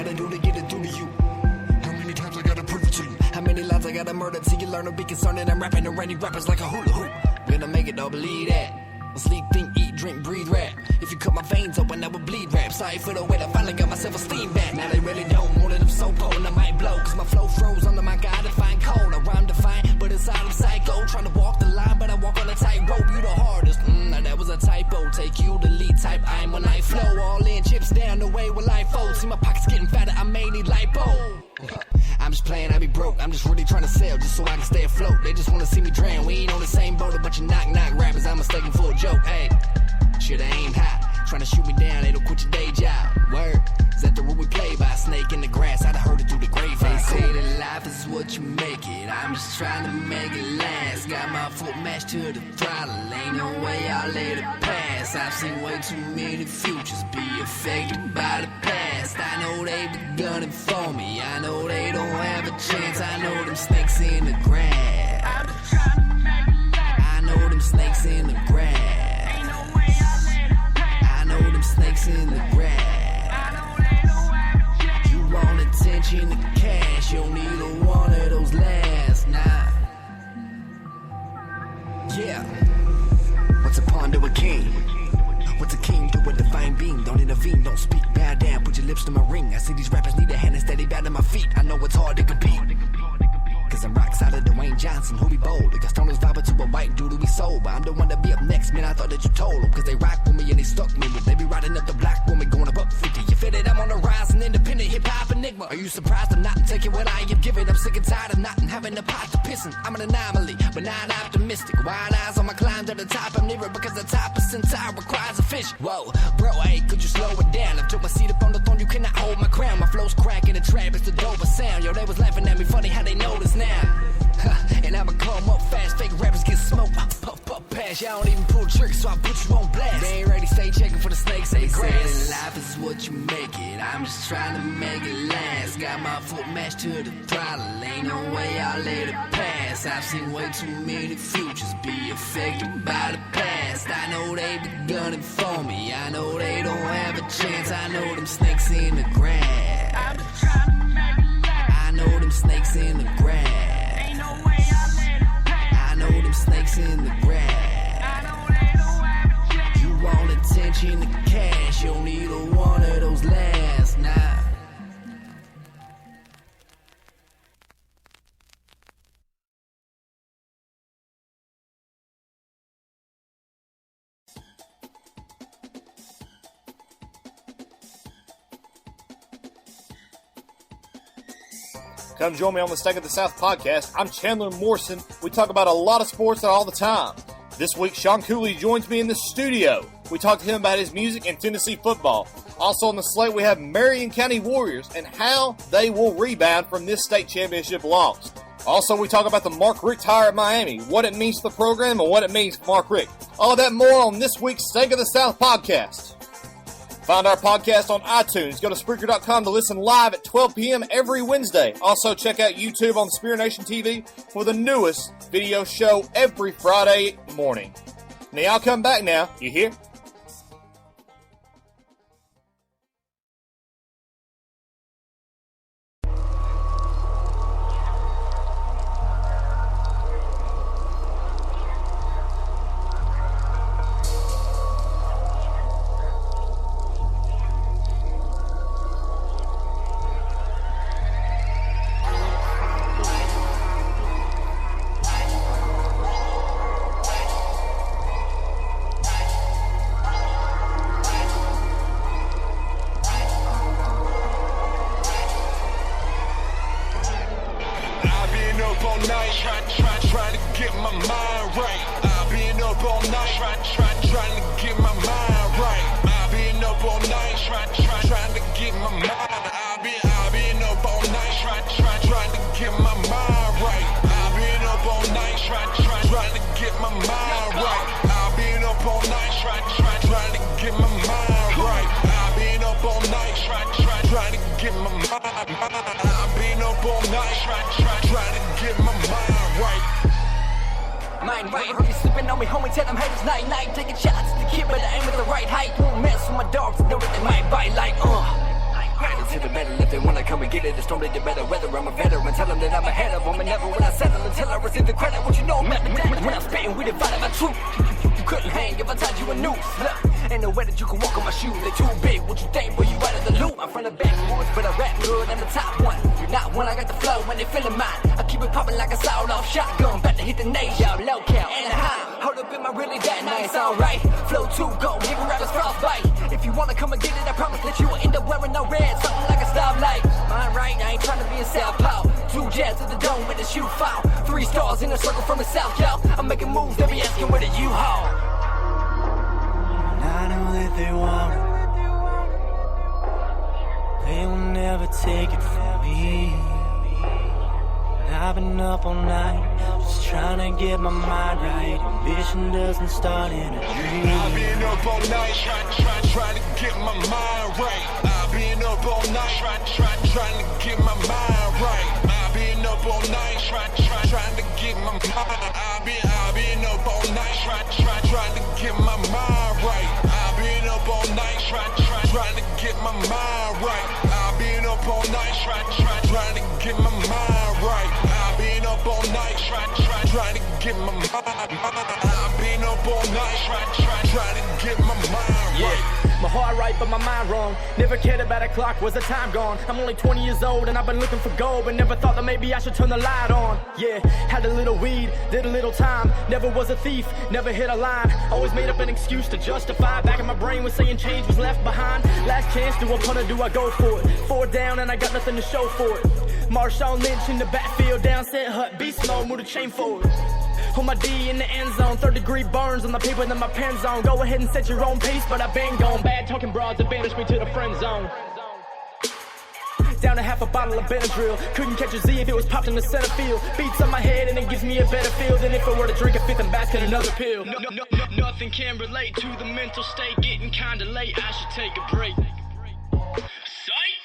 gotta do to get it through to you? How many times I gotta prove it to you? How many lives I gotta murder till you learn to be concerned that I'm rapping to rainy rappers like a hula hoop? Gonna make it, don't believe that. Sleep, think, eat, drink, breathe, rap. If you cut my veins open, I would bleed rap. Sorry for the way I finally got my self-esteem back. Now they really don't want it, I'm so potent, I might blow. Cause my flow froze under my God-defying cold. I rhyme define, but inside I'm psycho. Trying to walk the line, but I walk on a tightrope. You the hardest, now that was a typo. Take you the lead type, I'm when I flow. All in, chips down, the way will I fold. See my pockets getting fatter, I may need lipo. I'm just playing, I be broke. I'm just really trying to sell just so I can stay afloat. They just wanna see me drown. We ain't on the same boat, a bunch of knock-knock rappers. I'm mistaken for a joke, hey. Shoulda aimed high, trying to shoot me down, they don't quit your day job. Word, is that the rule we play by? Snake in the grass, I'd have heard it through the grapevine. They say that life is what you make it. I'm just trying to make it last. Got my foot matched to the throttle. Ain't no way I'll let it pass. I've seen way too many futures be affected by the past. I know they be gunning for me. I know they don't have a chance. I know them snakes in the grass. I'm just trying to make it last. I know them snakes in the grass. Ain't no way I'll let it pass. I know them snakes in the grass. I know they don't have a chance. You want attention and cash. You'll need a one of those last. Nah. Yeah. What's a pawn to a king? What's a king do with a divine being? Don't intervene, don't speak, bow down, put your lips to my ring. I see these rappers need a hand and steady bow to my feet. I know it's hard to compete, cause I'm rock solid, Dwayne Johnson, who be bold. The Gastoners vibe to a white dude who be sober. I'm the one to be up next, man, I thought that you told them. Cause they rock with me and they stuck me with. They be riding up the block with me, going up 50. You feel it, I'm on the rise, an independent hip-hop enigma. Are you surprised I'm not taking what I am giving? I'm sick and tired of not having a pot to pissin'. I'm an anomaly, but not optimistic. Wide eyes on my climb to the top, I'm near it because the top percentile requires a fish. Whoa, bro, hey, could you slow it down? I took my seat up on the throne, you cannot hold my crown. My flow's cracking the trap, it's the doper sound. Yo, they was laughing at me, funny how they notice now. And I'ma come up fast, fake rappers get smoked. Puff, puff, pass, y'all don't even pull tricks, so I put you on blast. They ain't ready, stay checking for the snakes in the grass. They say that life is what you make it. I'm just trying to make it last. Got my foot matched to the throttle. Ain't no way I'll let it pass. I've seen way too many futures be affected by the past. I know they be gunning for me. I know they don't have a chance. I know them snakes in the grass. I'm just trying to make it last. I know them snakes in the grass. I know them snakes in the grass. I know they don't have a chance. You want attention and cash. You'll need a one of those last. Nah. Come join me on the Stake of the South podcast. I'm Chandler Morrison. We talk about a lot of sports all the time. This week, Sean Cooley joins me in the studio. We talk to him about his music and Tennessee football. Also on the slate, we have Marion County Warriors and how they will rebound from this state championship loss. Also, we talk about the Mark Richt hire at Miami, what it means to the program and what it means for Mark Richt. All of that and more on this week's Stake of the South podcast. Find our podcast on iTunes. Go to Spreaker.com to listen live at 12 p.m. every Wednesday. Also, check out YouTube on Spear Nation TV for the newest video show every Friday morning. Now, I'll come back now. You hear? Trying to get my mind right. I've been up all night, trying to get my mind right. I've been up all night, trying to get my mind. I've been up all night, trying to get my mind right. I've been up all night, trying to get my mind right. I've been up all night, trying to get my mind right. I've been up all night, trying to get my mind. I've been up all night, trying to get my mind right. Mind right, heard you slipping on me, homie, tell them haters night-night. Taking shots at the kid, but I aim with the right height. Won't mess with my dogs, know that they might bite like, Right into the middle if they get it, the storm, they get better weather. I'm a veteran, tell them that I'm ahead of them. And never will I settle until I receive the credit. What you know, I'm at the damage. When I'm spitting, we divided by truth. You couldn't hang if I tied you a noose. Look, ain't no way that you can walk on my shoes. They too big, what you think, boy, you out of the loop. I'm from the backwoods, but I rap good, I'm the top one. You're not one, I got the flow when they feeling mine. I keep it popping like a sawed-off shotgun. About to hit the nation, low cal, and high. Hold up, am I really that nice? Alright, flow 2, go, giving rappers frostbite. If you wanna come and get it, I promise that you will end up wearing no red, something like a stoplight. Mine right, I ain't trying to be in South Paul. 2 jabs at the dome with a shoe foul. 3 stars in a circle from the south, y'all. I'm making moves, they be asking where the U-Haul. I know that they want it. They will never take it from me. I've been up all night, just trying to get my mind right. Ambition doesn't start in a dream. I've been up all night, trying to get my mind right. I've been up all night, trying to get my mind right. I've been up all night, trying to get my mind. I've been up all night, trying to get my mind right. I've been up all night, trying to get my mind right. I've been up all night, trying to get my mind right. I've been up all night, trying to get my mind. I've been up all night, trying to get my mind right. My heart right, but my mind wrong. Never cared about a clock, was the time gone? I'm only 20 years old and I've been looking for gold, but never thought that maybe I should turn the light on. Yeah, had a little weed, did a little time. Never was a thief, never hit a line. Always made up an excuse to justify. Back in my brain was saying change was left behind. Last chance, do I punt or do I go for it? 4 down and I got nothing to show for it. Marshawn Lynch in the backfield, down set hut, beast mode, move the chain forward. On my D in the end zone, 3rd-degree burns on the paper that my pen's on. Go ahead and set your own pace, but I've been gone. Bad talking broads that banished me to the friend zone. Down to half a bottle of Benadryl. Couldn't catch a Z if it was popped in the center field. Beats on my head and it gives me a better feel than if I were to drink a 5th and basket another pill. Nothing can relate to the mental state. Getting kinda late, I should take a break. Sight!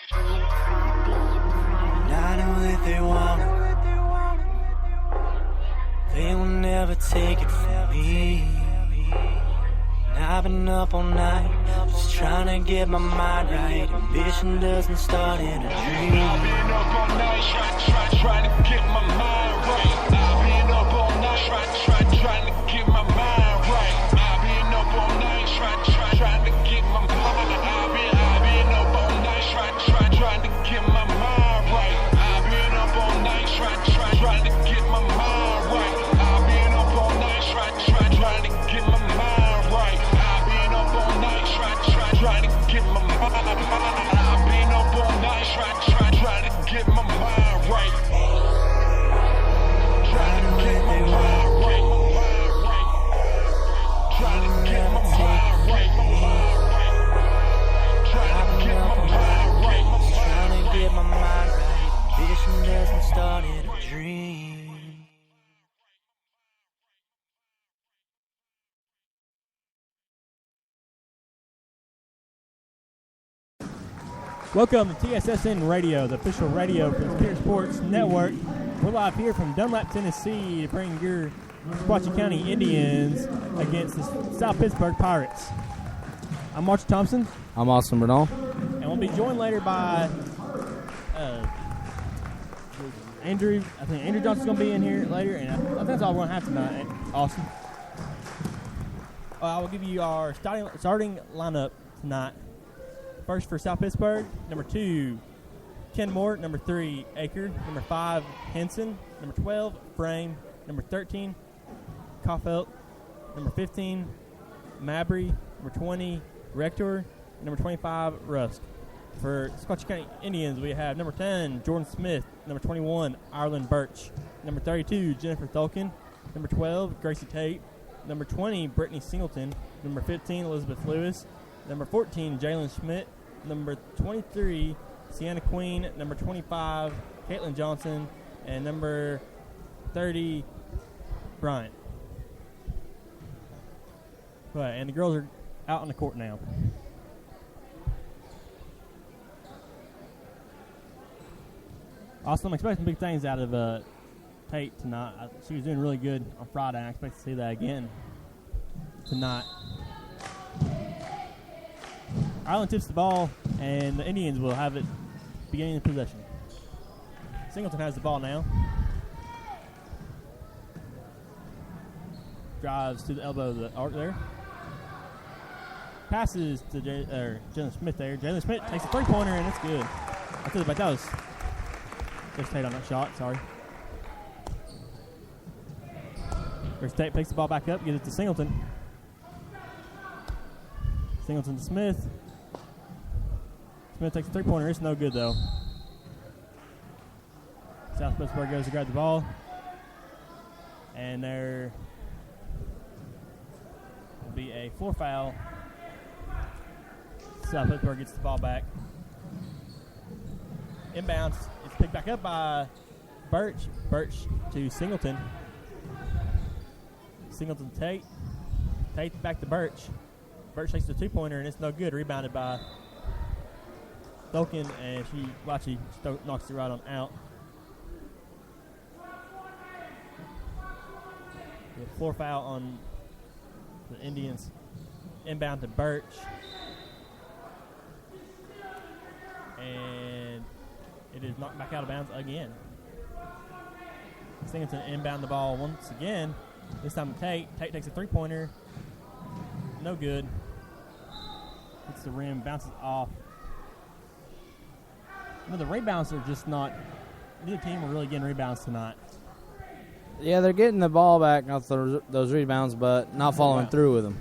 I know that they want it. They will never take it from me. I've been up all night, just trying to get my mind right. Ambition doesn't start in a dream. I've been up all night, trying to get my mind right. I've been up all night, trying to get my mind right. I've been up all night, trying to get my mind. I've been up all night, trying to get my mind right. I've been up all night, trying to get my mind right. I've been up all night, trying to get my mind right. I've been up all night, trying to get my mind. I've been up all night, trying to get my mind right. Trying to get my mind right. Trying to get my mind right. Trying to get my mind right. Trying to get my mind right. Ambition doesn't start in a dream. Welcome to TSSN Radio, the official radio for the Superior Sports Network. We're live here from Dunlap, Tennessee to bring your Sequatchie County Indians against the South Pittsburgh Pirates. I'm Archie Thompson. I'm Austin Bernal. And we'll be joined later by Andrew. I think Andrew Johnson's going to be in here later, and I think that's all we're going to have tonight, Austin. I will give you our starting lineup tonight. First for South Pittsburgh, number 2, Kenmore. Number 3, Aker. Number 5, Henson. Number 12, Frame. Number 13, Kaufelt. Number 15, Mabry. Number 20, Rector. And number 25, Rusk. For Sequatchie County Indians, we have number 10, Jordan Smith. Number 21, Ireland Birch. Number 32, Jennifer Tholkin. Number 12, Gracie Tate. Number 20, Brittany Singleton. Number 15, Elizabeth Lewis. Number 14, Jalen Schmidt. Number 23, Sienna Queen. Number 25, Caitlin Johnson. And number 30, Bryant. Right, and the girls are out on the court now. Also, I'm expecting big things out of Tate tonight. She was doing really good on Friday. I expect to see that again tonight. Ireland tips the ball, and the Indians will have it beginning the possession. Singleton has the ball now. Drives to the elbow of the arc there. Passes to Jalen Smith there. Jalen Smith takes a three-pointer, and it's good. I feel like that was Chris Tate on that shot. Sorry. Chris Tate picks the ball back up, gives it to Singleton. Singleton to Smith. Smith takes a three-pointer. It's no good, though. South Pittsburgh goes to grab the ball. And there will be a floor foul. South Pittsburgh gets the ball back. Inbounds. It's picked back up by Birch. Birch to Singleton. Singleton to Tate. Tate back to Birch. Birch takes the two-pointer, and it's no good. Rebounded by Tolkien, and she knocks it right on out. The floor foul on the Indians. Inbound to Birch. And it is knocked back out of bounds again. Singleton inbound the ball once again. This time to Tate. Tate takes a three-pointer. No good. Hits the rim, bounces off. No, the rebounds are just not. Neither team are really getting rebounds tonight. Yeah, they're getting the ball back off those rebounds, but not following through with them.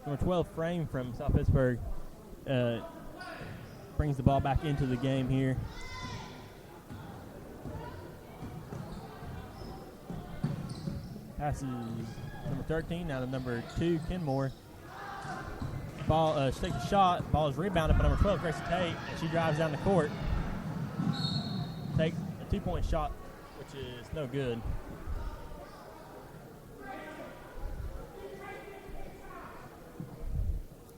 Number 12 frame from South Pittsburgh brings the ball back into the game here. Passes number 13, now to number 2, Kenmore. Ball, she takes a shot. Ball is rebounded by number 12, Gracie Tate, and she drives down the court. Takes a two-point shot, which is no good.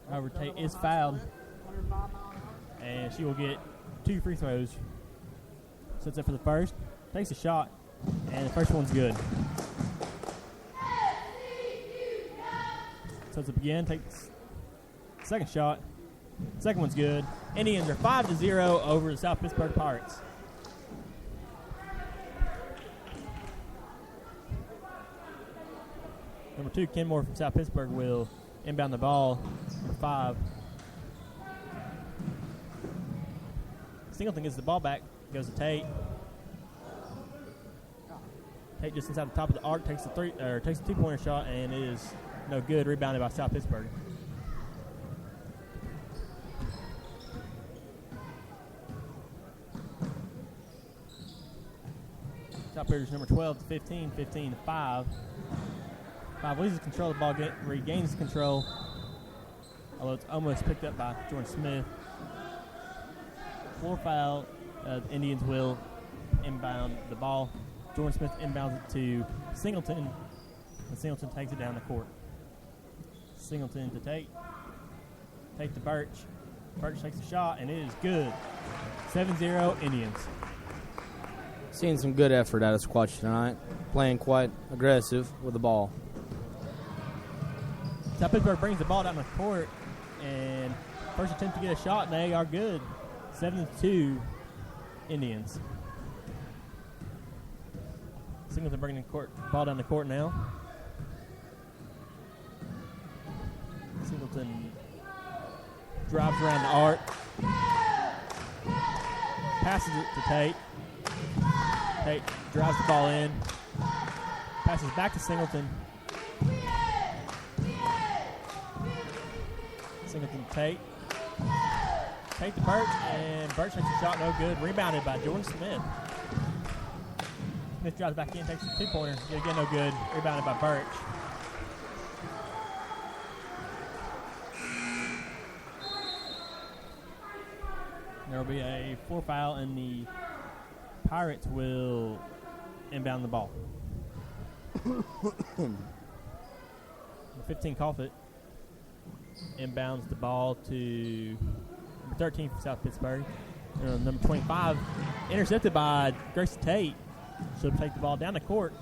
However, Tate is fouled, and she will get 2 free throws. Sets up for the first, takes a shot, and the first one's good. Sets up again, takes the second shot. Second one's good. Indians are 5-0 over the South Pittsburgh Pirates. Number 2, Kenmore from South Pittsburgh will inbound the ball. Number 5. Singleton gets the ball back. Goes to Tate. Tate just inside the top of the arc takes a two-pointer shot, and it is no good. Rebounded by South Pittsburgh. South Pittsburgh's number 12 to 15, 15 to 5. 5 loses control of the ball, regains control, although it's almost picked up by Jordan Smith. Floor foul. The Indians will inbound the ball. Jordan Smith inbounds it to Singleton, and Singleton takes it down the court. Singleton to Tate. Tate to Birch. Birch takes a shot, and it is good. 7-0 Indians. Seeing some good effort out of Squatch tonight. Playing quite aggressive with the ball. South Pittsburgh brings the ball down the court, and first attempt to get a shot, and they are good. 7-2 Indians. Singleton bringing the ball down the court now. Singleton drives around the arc. Passes it to Tate. Tate drives the ball in. Passes back to Singleton. Singleton to Tate. Tate to Birch, and Birch takes a shot, no good. Rebounded by Jordan Smith. Smith drives back in, takes a two-pointer. Again, no good. Rebounded by Birch. There will be a floor foul, and the Pirates will inbound the ball. 15 Colfett inbounds the ball to number 13 from South Pittsburgh. Number 25 intercepted by Gracie Tate. She'll take the ball down the court.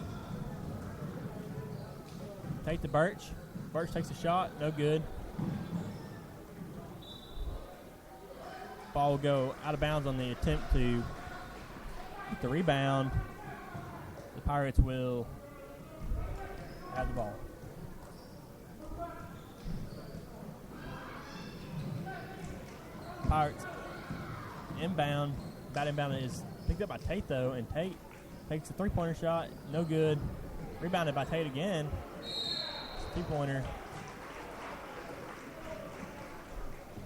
Tate to Birch. Birch takes a shot. No good. Ball will go out of bounds on the attempt to get the rebound. The Pirates will have the ball. Pirates inbound. That inbound is picked up by Tate, though, and Tate takes a three-pointer shot. No good. Rebounded by Tate again. Two-pointer.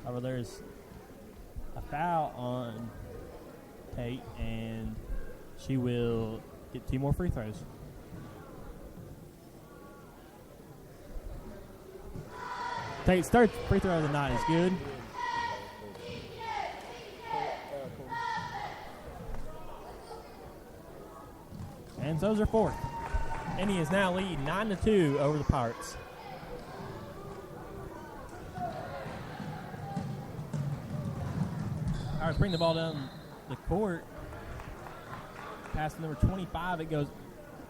However, there's a foul on Tate, and she will get 2 more free throws. Tate's third free throw of the night is good. And so's their fourth. Indians now lead 9-2 over the Pirates. Pirates bring the ball down the court. Pass to number 25. It goes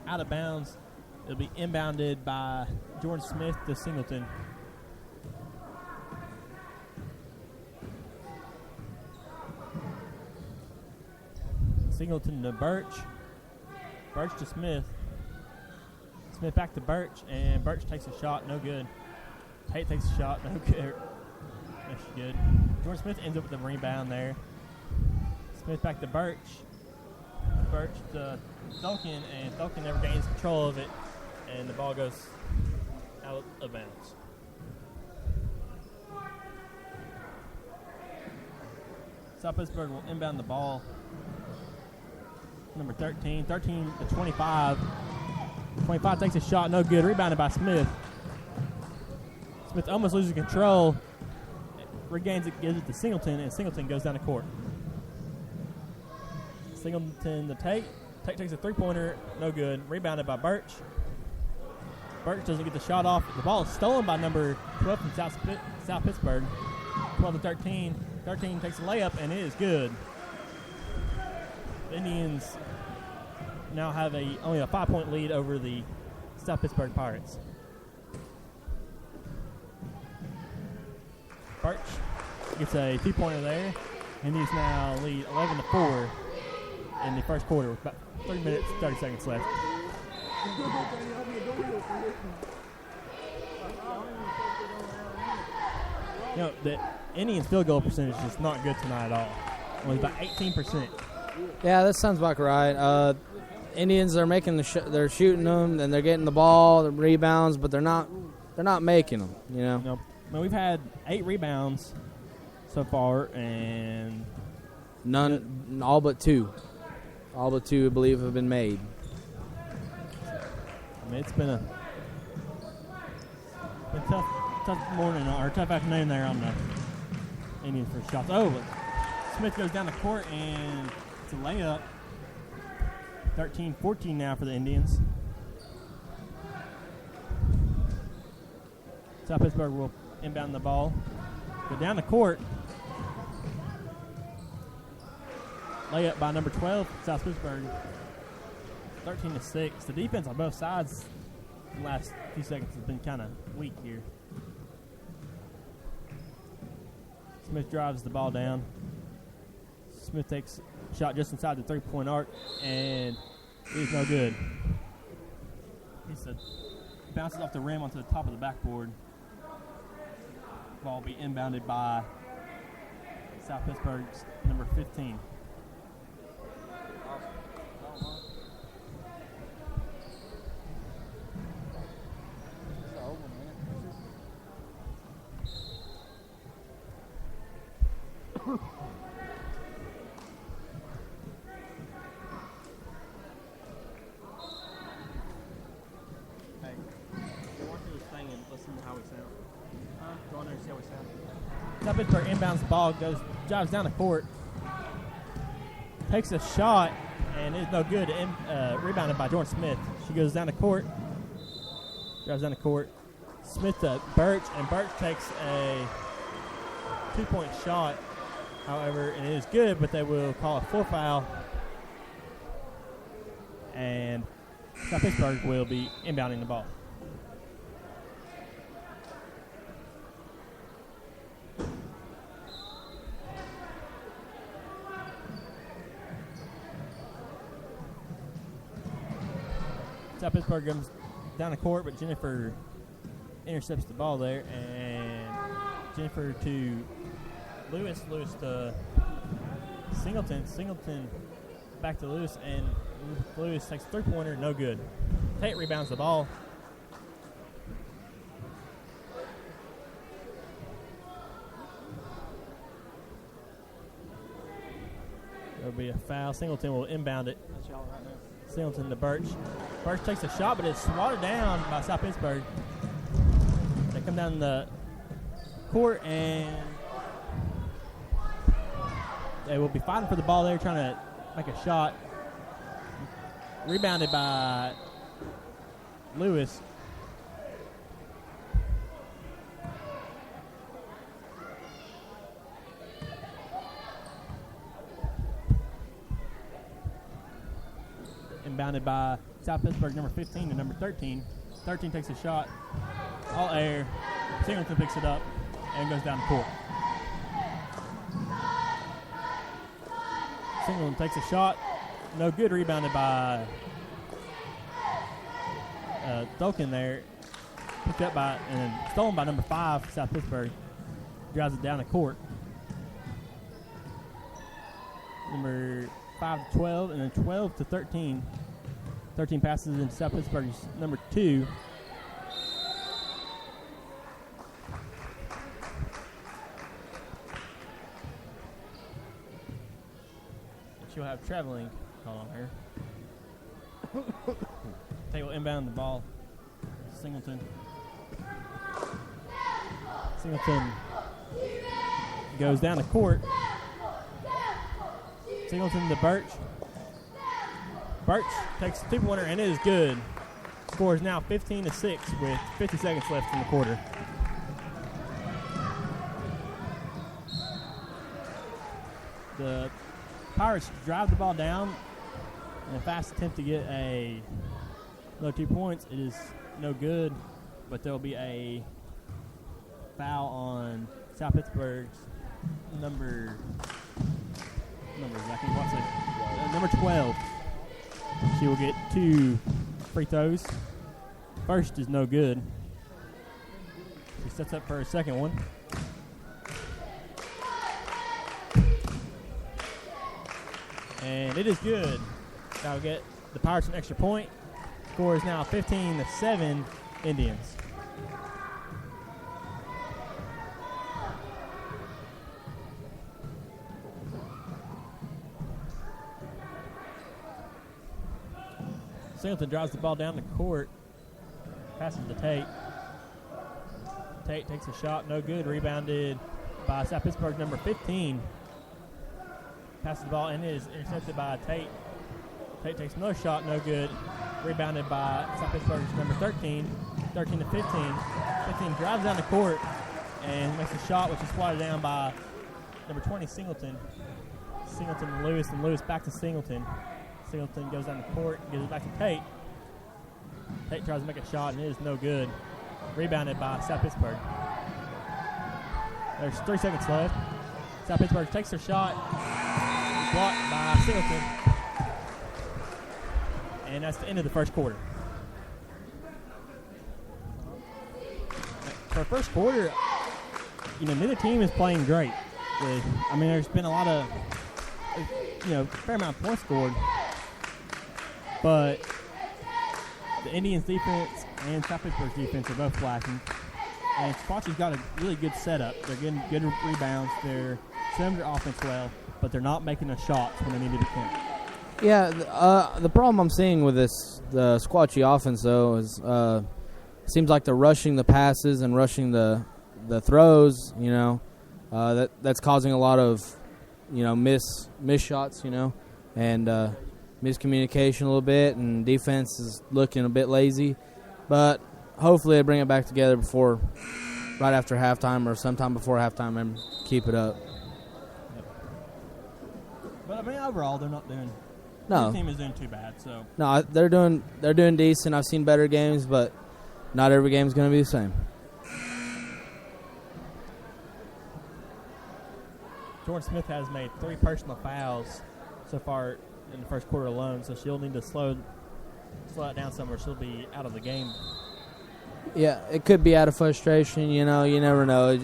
out of bounds. It'll be inbounded by Jordan Smith to Singleton. Singleton to Birch. Birch to Smith. Smith back to Birch, and Birch takes a shot, no good. Tate takes a shot, no good. That's good. Jordan Smith ends up with the rebound there. Smith back to Birch. Birch to Thulkin, and Thulkin never gains control of it, and the ball goes out of bounds. South Pittsburgh will inbound the ball. Number 13 to 25. 25 takes a shot, no good. Rebounded by Smith. Smith almost loses control. Regains it, gives it to Singleton, and Singleton goes down the court. Singleton to Tate. Tate takes a three-pointer, no good. Rebounded by Birch. Birch doesn't get the shot off. The ball is stolen by number 12 from South Pittsburgh. 12 to 13. 13 takes a layup, and it is good. The Indians now have only a 5-point lead over the South Pittsburgh Pirates. Birch gets a 2-pointer there. Indians now lead 11-4 in the first quarter with about 3 minutes, 30 seconds left. You know, the Indians' field goal percentage is not good tonight at all. Only about 18%. Yeah, that sounds about right. Indians are making they're shooting them, and they're getting the ball, the rebounds, but they're not making them. You know. No, well, we've had 8 rebounds so far, and none, all but 2. All but 2, I believe, have been made. I mean, it's been a tough morning or tough afternoon there on the Indians for shots. Oh, but Smith goes down the court, and it's a layup. 13-14 now for the Indians. South Pittsburgh will inbound the ball. Go down the court. Layup by number 12, South Pittsburgh. 13-6. The defense on both sides in the last few seconds has been kind of weak here. Smith drives the ball down. Smith takes a shot just inside the three-point arc, and it's no good. Bounces off the rim onto the top of the backboard. Ball will be inbounded by South Pittsburgh's number 15. South Pittsburgh inbounds the ball, drives down the court, takes a shot, and it's no good. Rebounded by Jordan Smith. She goes down the court, drives down the court. Smith to Birch, and Birch takes a 2-point shot. However, it is good, but they will call a 4 foul, and South Pittsburgh will be inbounding the ball. South Pittsburgh comes down the court, but Jennifer intercepts the ball there, and Jennifer to Lewis to Singleton back to Lewis, and Lewis takes a three-pointer, no good. Tate rebounds the ball. There'll be a foul. Singleton will inbound it. Singleton to Birch. Birch takes a shot, but it's swatted down by South Pittsburgh. They come down the court, and they will be fighting for the ball there, trying to make a shot. Rebounded by Lewis. Inbounded by South Pittsburgh, number 15 to number 13. 13 takes a shot. All air. Singleton picks it up and goes down the court. Singleton takes a shot. No good. Rebounded by Dolkin there. Picked up by and stolen by number 5, South Pittsburgh. Drives it down the court. Number 5 to 12, and then 12 to 13. 13 passes into South Pittsburgh's number 2. She'll have traveling call on her. Tate will inbound the ball. Singleton goes down the court. Singleton to Birch. Birch takes a two-pointer, and it is good. Score is now 15-6 with 50 seconds left in the quarter. The Pirates drive the ball down in a fast attempt to get another 2 points. It is no good, but there will be a foul on South Pittsburgh's number 12. She will get 2 free throws. First is no good. She sets up for her second one. And it is good. That'll get the Pirates an extra point. Score is now 15-7 Indians. Singleton drives the ball down the court. Passes to Tate. Tate takes a shot, no good. Rebounded by South Pittsburgh number 15. Passes the ball and is intercepted by Tate. Tate takes another shot, no good. Rebounded by South Pittsburgh's number 13. 13 to 15. 15 drives down the court and makes a shot, which is swatted down by number 20, Singleton. Singleton to Lewis, and Lewis back to Singleton. Singleton goes down the court and gives it back to Tate. Tate tries to make a shot, and it is no good. Rebounded by South Pittsburgh. There's 3 seconds left. South Pittsburgh takes their shot. Blocked by Singleton. And that's the end of the first quarter. For the first quarter, neither team is playing great. There's been a lot of, fair amount of points scored. But the Indians' defense and South Pittsburgh's defense are both lacking. And Squatchy's got a really good setup. They're getting good rebounds. They're setting their offense well, but they're not making the shots when they need to defend. Yeah, the problem I'm seeing with the Squatchy offense, though, is seems like they're rushing the passes and rushing the throws, that's causing a lot of, miss shots, and miscommunication a little bit, and defense is looking a bit lazy. But hopefully they bring it back together right after halftime or sometime before halftime and keep it up. Yep. But, overall, they're not doing – no. The team is doing too bad. So no, they're doing decent. I've seen better games, but not every game is going to be the same. Jordan Smith has made 3 personal fouls so far in the first quarter alone, so she'll need to slow slow it down somewhere, she'll be out of the game. Yeah, it could be out of frustration. You never know.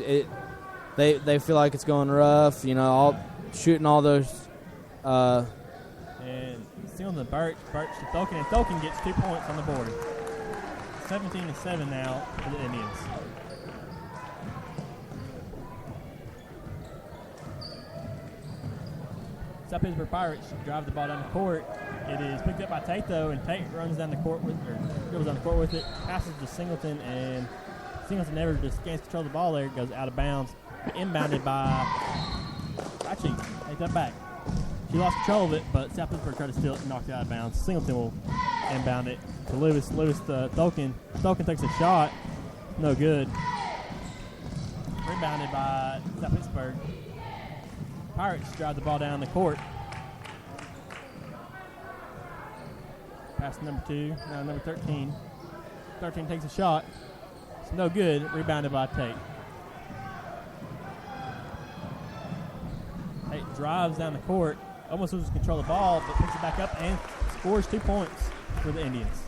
They feel like it's going rough. Shooting all those. And still in the Birch to Tolkien, and Tolkien gets 2 points on the board. 17-7 now for the Indians. South Pittsburgh Pirates drive the ball down the court. It is picked up by Tate, though, and Tate runs down the court goes down the court with it, passes to Singleton, and Singleton never just gains control of the ball there. It goes out of bounds. Inbounded by. Actually, take that back. She lost control of it, but South Pittsburgh tried to steal it and knocked it out of bounds. Singleton will inbound it to Lewis. Lewis to Tolkien. Tolkien takes a shot. No good. Rebounded by South Pittsburgh. Pirates drive the ball down the court. Pass to number 2. Now number 13. 13 takes a shot. It's no good. Rebounded by Tate. Tate drives down the court. Almost loses control of the ball, but picks it back up and scores 2 points for the Indians.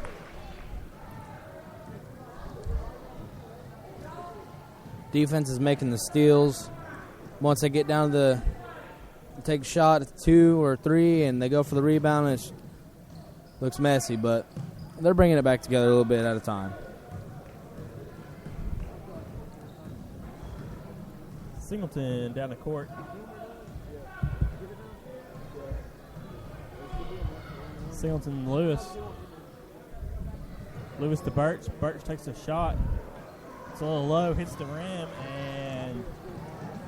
Defense is making the steals. Once they get down to the take a shot at 2 or 3 and they go for the rebound, it looks messy, but they're bringing it back together a little bit at a time. Singleton down the court. Singleton Lewis. Lewis to Birch. Birch takes a shot. It's a little low, hits the rim, and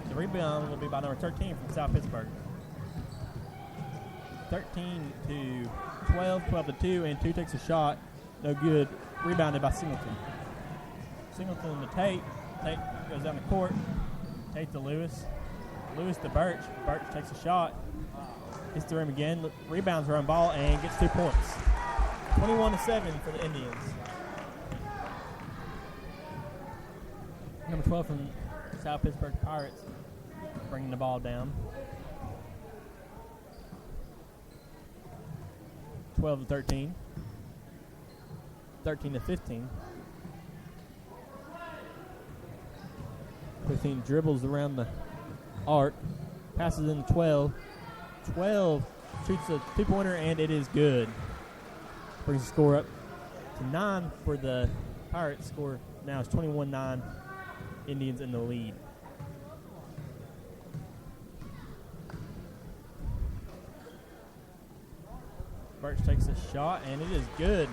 the rebound will be by number 13 from South Pittsburgh. 13 to 12, 12 to 2, and 2 takes a shot. No good. Rebounded by Singleton. Singleton to Tate. Tate goes down the court. Tate to Lewis. Lewis to Birch. Birch takes a shot. Hits the rim again. Rebounds her own ball and gets 2 points. 21-7 for the Indians. Number 12 from South Pittsburgh Pirates bringing the ball down. 12 to 13. 13 to 15. 15 dribbles around the arc. Passes in 12. 12 shoots a 2-pointer, and it is good. Brings the score up to 9 for the Pirates. Score now is 21-9. Indians in the lead. Birch takes a shot, and it is good.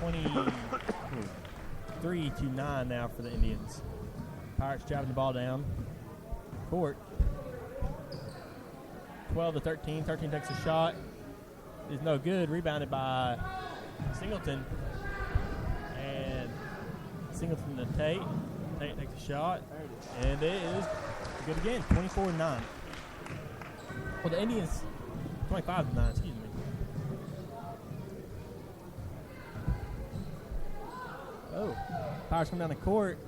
23-9 now for the Indians. Pirates driving the ball down court. 12 to 13. 13 takes a shot. It is no good. Rebounded by Singleton. And Singleton to Tate. Tate takes a shot. And it is good again. 24-9. Well, the Indians, 25-9, excuse me. Oh, Pirates come down the court.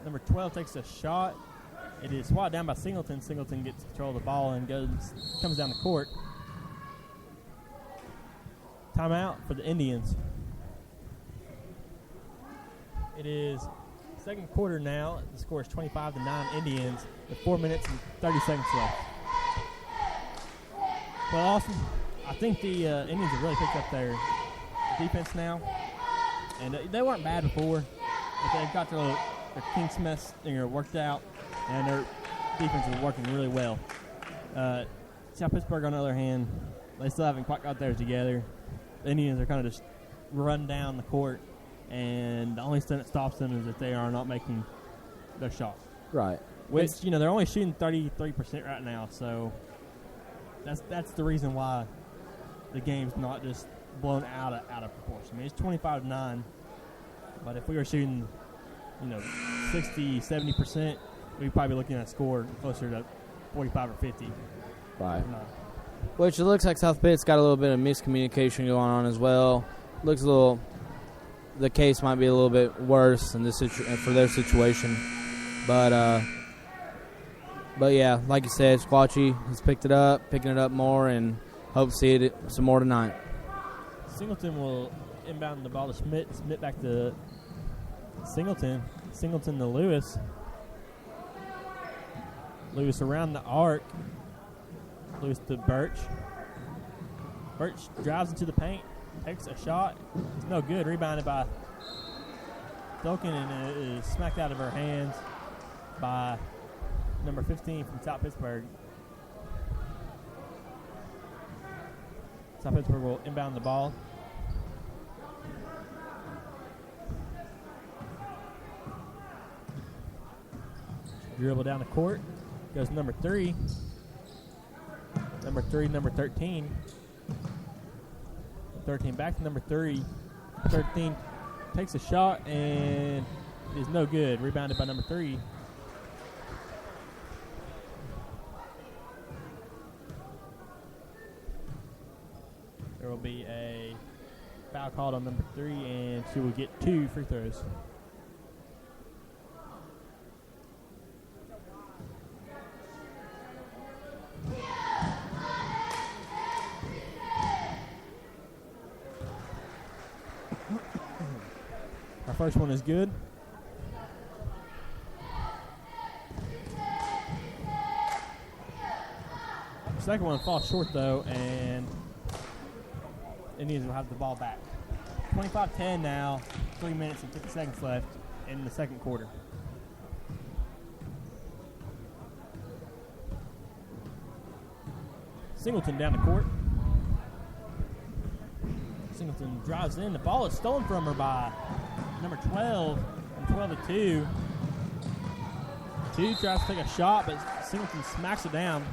Number 12 takes a shot. It is swatted down by Singleton. Singleton gets control of the ball and comes down the court. Timeout for the Indians. It is second quarter now. The score is 25-9 Indians with 4 minutes and 30 seconds left. Well, Austin, I think the Indians have really picked up their defense now. And they weren't bad before, but they've got their kinks worked out, and their defense is working really well. South Pittsburgh, on the other hand, they still haven't quite got theirs together. The Indians are kind of just run down the court, and the only thing that stops them is that they are not making their shots. Right. Which, they're only shooting 33% right now, so that's the reason why the game's not just blown out of proportion. I mean, it's 25-9, but if we were shooting, 60, 70%, we'd probably be looking at a score closer to 45 or 50. Right. Which it looks like South Pitt's got a little bit of miscommunication going on as well. Looks a little, the case might be a little bit worse in this for their situation, but yeah, like you said, Squatchy has picking it up more, and hope to see it some more tonight. Singleton will inbound the ball to Schmidt. Schmidt back to Singleton. Singleton to Lewis. Lewis around the arc. Lewis to Birch. Birch drives into the paint. Takes a shot. It's no good. Rebounded by Duncan, and it is smacked out of her hands by number 15 from South Pittsburgh. South Pittsburgh will inbound the ball. Dribble down the court. Goes number 3. Number 3, number 13. 13 back to number 3. 13 takes a shot and is no good. Rebounded by number 3. There will be a foul called on number 3, and she will get 2 free throws. Our first one is good. The second one falls short, though, and Indians will have the ball back. 25-10 now, 3 minutes and 50 seconds left in the second quarter. Singleton down the court. Singleton drives in. The ball is stolen from her by number 12, and 12-2. 2 tries to take a shot, but Singleton smacks it down.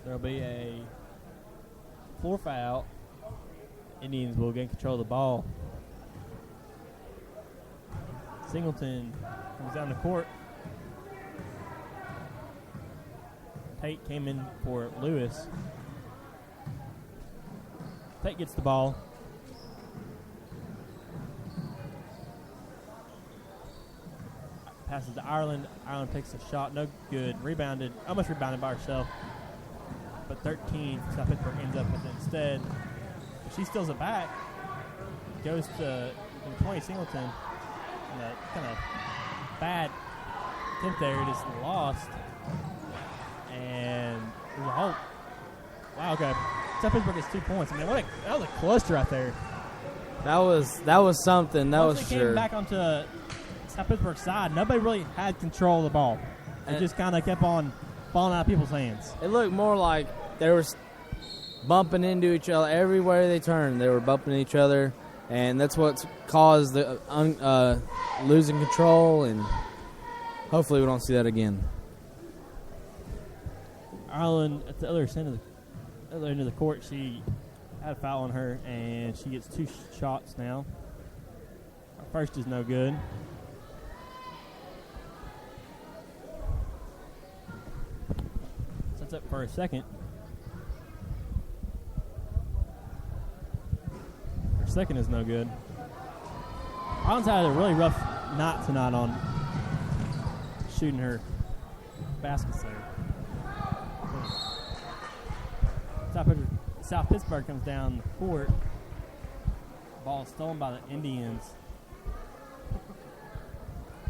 There'll be a floor foul. Indians will gain control of the ball. Singleton comes down the court. Tate came in for Lewis. Tate gets the ball. Passes to Ireland. Ireland takes a shot. No good. Rebounded. Almost rebounded by herself. But 13, South Pittsburgh ends up with it instead. She steals it back. Goes to 20 Singleton. And a kind of bad attempt there. It is lost. And there's a whole. Wow, okay. South Pittsburgh gets 2 points. I mean, that was a cluster right there. That was something. That Once was they sure. came back onto South Pittsburgh's side, nobody really had control of the ball. It just kind of kept on falling out of people's hands. It looked more like they were bumping into each other everywhere they turned. They were bumping each other, and that's what's caused the losing control. And hopefully, we don't see that again. Ireland at the other end of the court, she had a foul on her, and she gets 2 shots now. Our first is no good. Sets up for a second. Her second is no good. Ireland's had a really rough night tonight on shooting her baskets there. South Pittsburgh comes down the court. Ball stolen by the Indians.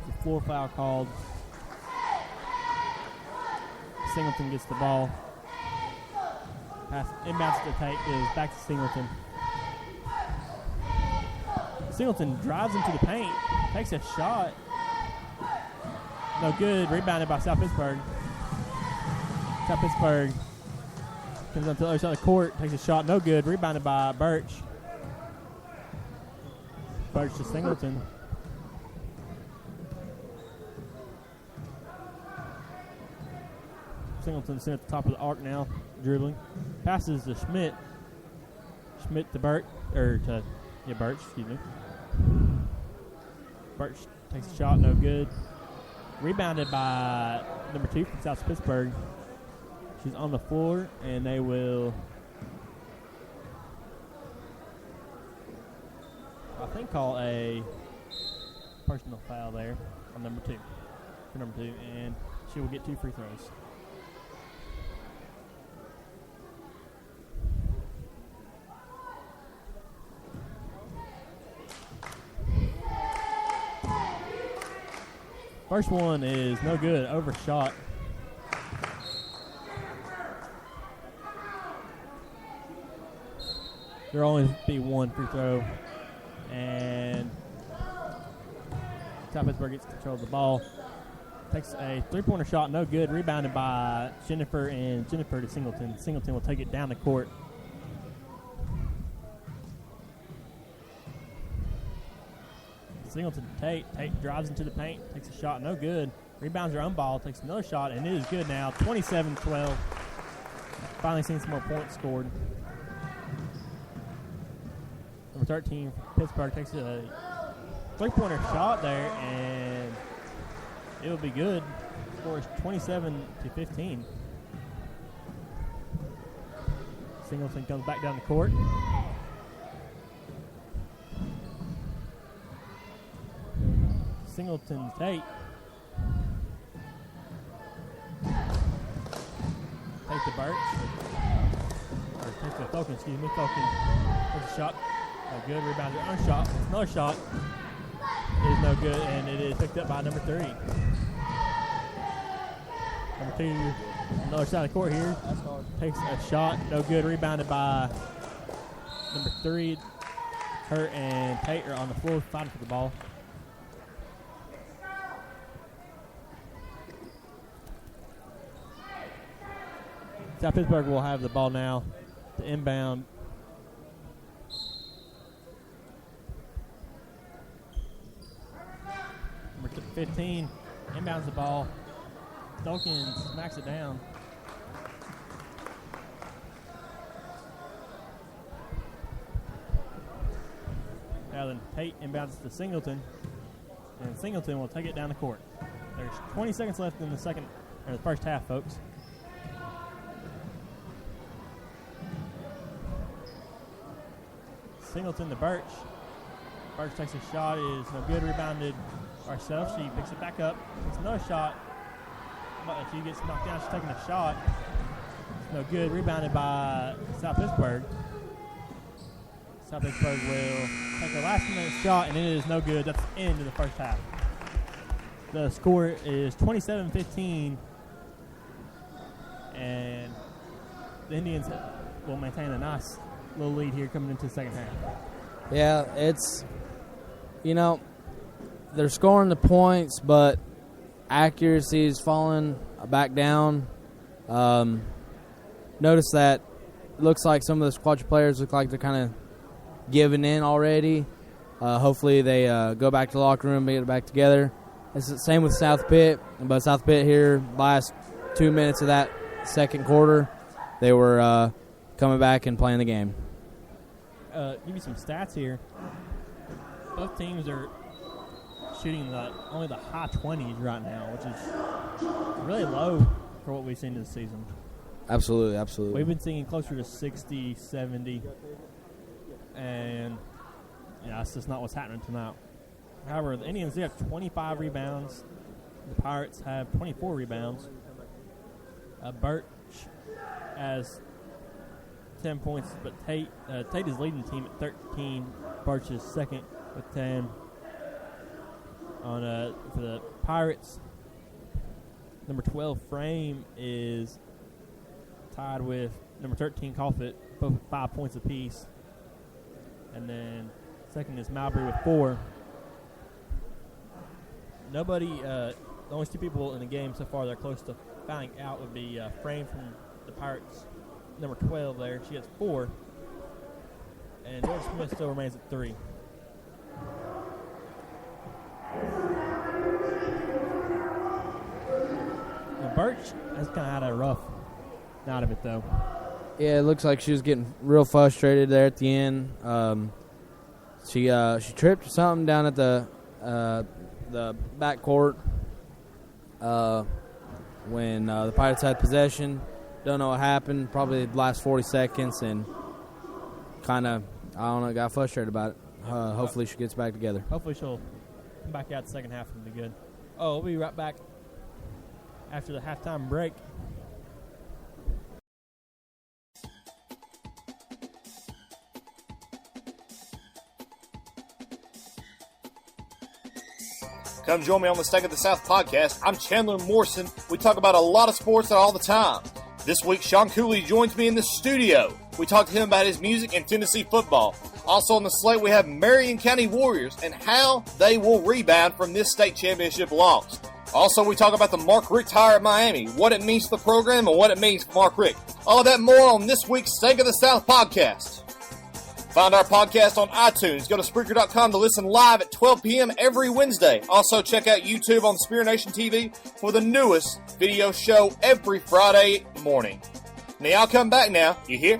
The floor foul called. Singleton gets the ball. Pass inbounds to Tate, goes back to Singleton. Singleton drives into the paint, takes a shot. No good. Rebounded by South Pittsburgh. South Pittsburgh comes on to the other side of the court, takes a shot, no good. Rebounded by Birch. Birch to Singleton. Singleton's at the top of the arc now, dribbling. Passes to Schmidt. Schmidt to Birch, Birch, excuse me. Birch takes a shot, no good. Rebounded by number 2 from South Pittsburgh. She's on the floor, and they will, I think, call a personal foul there on number 2. For number 2, and she will get 2 free throws. First one is no good, overshot. There'll only be 1 free throw, and South Pittsburgh gets control of the ball. Takes a 3-pointer shot, no good. Rebounded by Jennifer, and Jennifer to Singleton. Singleton will take it down the court. Singleton to Tate. Tate drives into the paint, takes a shot, no good. Rebounds her own ball, takes another shot, and it is good now. 27-12. Finally seen some more points scored. Number 13, Pittsburgh, takes a 3-pointer shot there, and it will be good. Score is 27-15. Singleton comes back down the court. Singleton Tate. Take the Birch. Or take the Falcon, excuse me. Falcon takes a shot. No good. Rebound. Another shot. Another shot. It is no good, and it is picked up by number 3. Number 2, another side of the court here. Takes a shot. No good. Rebounded by number 3. Her and Tate are on the floor fighting for the ball. South Pittsburgh will have the ball now to inbound. Number 15 inbounds the ball. Dawkins smacks it down. Now then Tate inbounds to Singleton, and Singleton will take it down the court. There's 20 seconds left in the first half, folks. Singleton to Birch. Birch takes a shot, is no good, rebounded herself. She picks it back up, takes another shot. But she gets knocked down, she's taking a shot. It's no good, rebounded by South Pittsburgh. South Pittsburgh will take a last minute shot, and it is no good. That's the end of the first half. The score is 27-15, and the Indians will maintain a nice little lead here coming into the second half. Yeah, it's, they're scoring the points, but accuracy is falling back down. Notice that it looks like some of the squad players look like they're kind of giving in already. Hopefully they go back to the locker room and get it back together. It's the same with Southpitt, but Southpitt here, last 2 minutes of that second quarter, they were coming back and playing the game. Give you some stats here. Both teams are shooting only the high 20s right now, which is really low for what we've seen this season. Absolutely, absolutely. We've been seeing closer to 60, 70, and that's just not what's happening tonight. However, the Indians, they have 25 rebounds. The Pirates have 24 rebounds. Birch has 10 points, but Tate is leading the team at 13. Birch is second with 10. For the Pirates, number 12 Frame is tied with number 13 Southpitt, both with 5 points apiece. And then second is Mowbray with 4. The only 2 people in the game so far that are close to finding out would be Frame from the Pirates, number 12 there. She has 4. And George Smith still remains at 3. Now Birch has kind of had a rough night of it, though. Yeah, it looks like she was getting real frustrated there at the end. She tripped or something down at the back court when the Pirates had possession. Don't know what happened. Probably the last 40 seconds, and kind of, I don't know, got frustrated about it. Hopefully she gets back together. Hopefully she'll come back out the second half and be good. Oh, we'll be right back after the halftime break. Come join me on the Stake of the South podcast. I'm Chandler Morrison. We talk about a lot of sports all the time. This week, Sean Cooley joins me in the studio. We talk to him about his music and Tennessee football. Also on the slate, we have Marion County Warriors and how they will rebound from this state championship loss. Also, we talk about the Mark Richt hire at Miami, what it means for the program and what it means for Mark Richt. All of that and more on this week's Stake of the South podcast. Find our podcast on iTunes. Go to Spreaker.com to listen live at 12 p.m. every Wednesday. Also, check out YouTube on Spear Nation TV for the newest video show every Friday morning. Now, I'll come back now. You hear?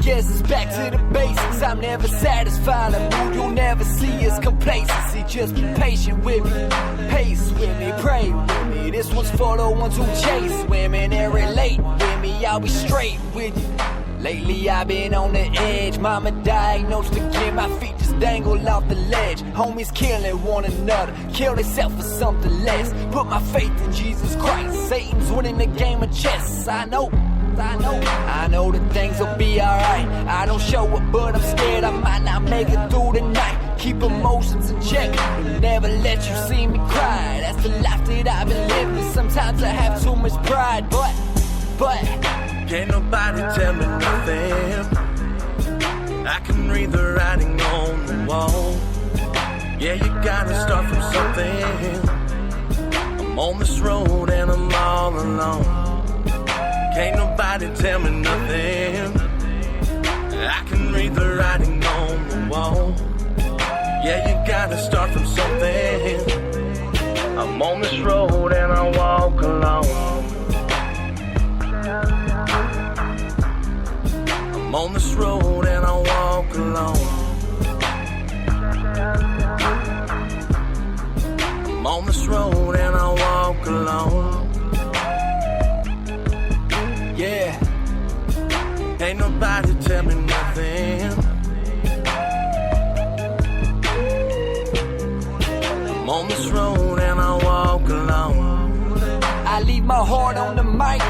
Guess it's back to the basics. I'm never satisfied. A mood you'll never see is complacency. Just be patient with me, pace with me, pray with me. This one's for the ones who chase women and relate with me. I'll be straight with you. Lately I've been on the edge. Mama diagnosed again. My feet just dangle off the ledge. Homies killing one another, kill themselves for something less. Put my faith in Jesus Christ. Satan's winning the game of chess. I know that things will be alright. I don't show up, but I'm scared I might not make it through the night. Keep emotions in check and never let you see me cry. That's the life that I've been living. Sometimes I have too much pride, but can't nobody tell me nothing. I can read the writing on the wall. Yeah, you gotta start from something. I'm on this road and I'm all alone. Can't nobody tell me nothing. I can read the writing on the wall. Yeah, you gotta start from something. I'm on this road and I walk alone. I'm on this road and I walk alone. I'm on this road and I walk alone. Yeah, ain't nobody tell me nothing. I'm on this road and I walk alone. I leave my heart on the mic.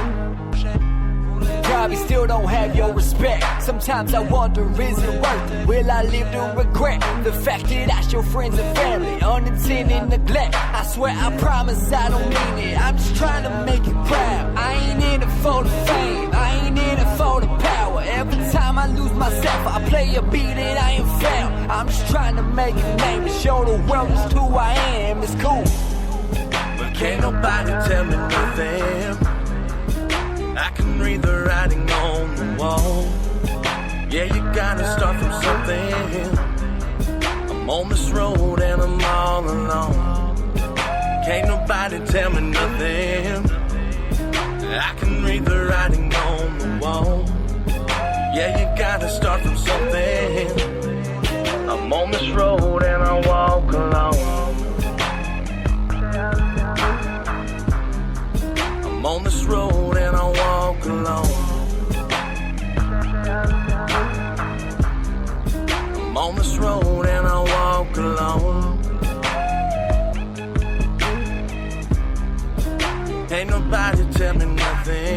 Probably still don't have your respect. Sometimes I wonder, is it worth it? Will I live to regret the fact that I show friends and family unintended neglect? I swear, I promise I don't mean it. I'm just trying to make you proud. I ain't in it for the fame, I ain't in it for the power. Every time I lose myself, I play a beat that I ain't found. I'm just trying to make a name and show the world just who I am. It's cool, but can't nobody tell me nothing. I can read the writing on the wall. Yeah, you gotta start from something. I'm on this road and I'm all alone. Can't nobody tell me nothing. I can read the writing on the wall. Yeah, you gotta start from something. I'm on this road and I walk alone. I'm on this road and I walk alone. I'm on this road and I walk alone. Ain't nobody tell me nothing.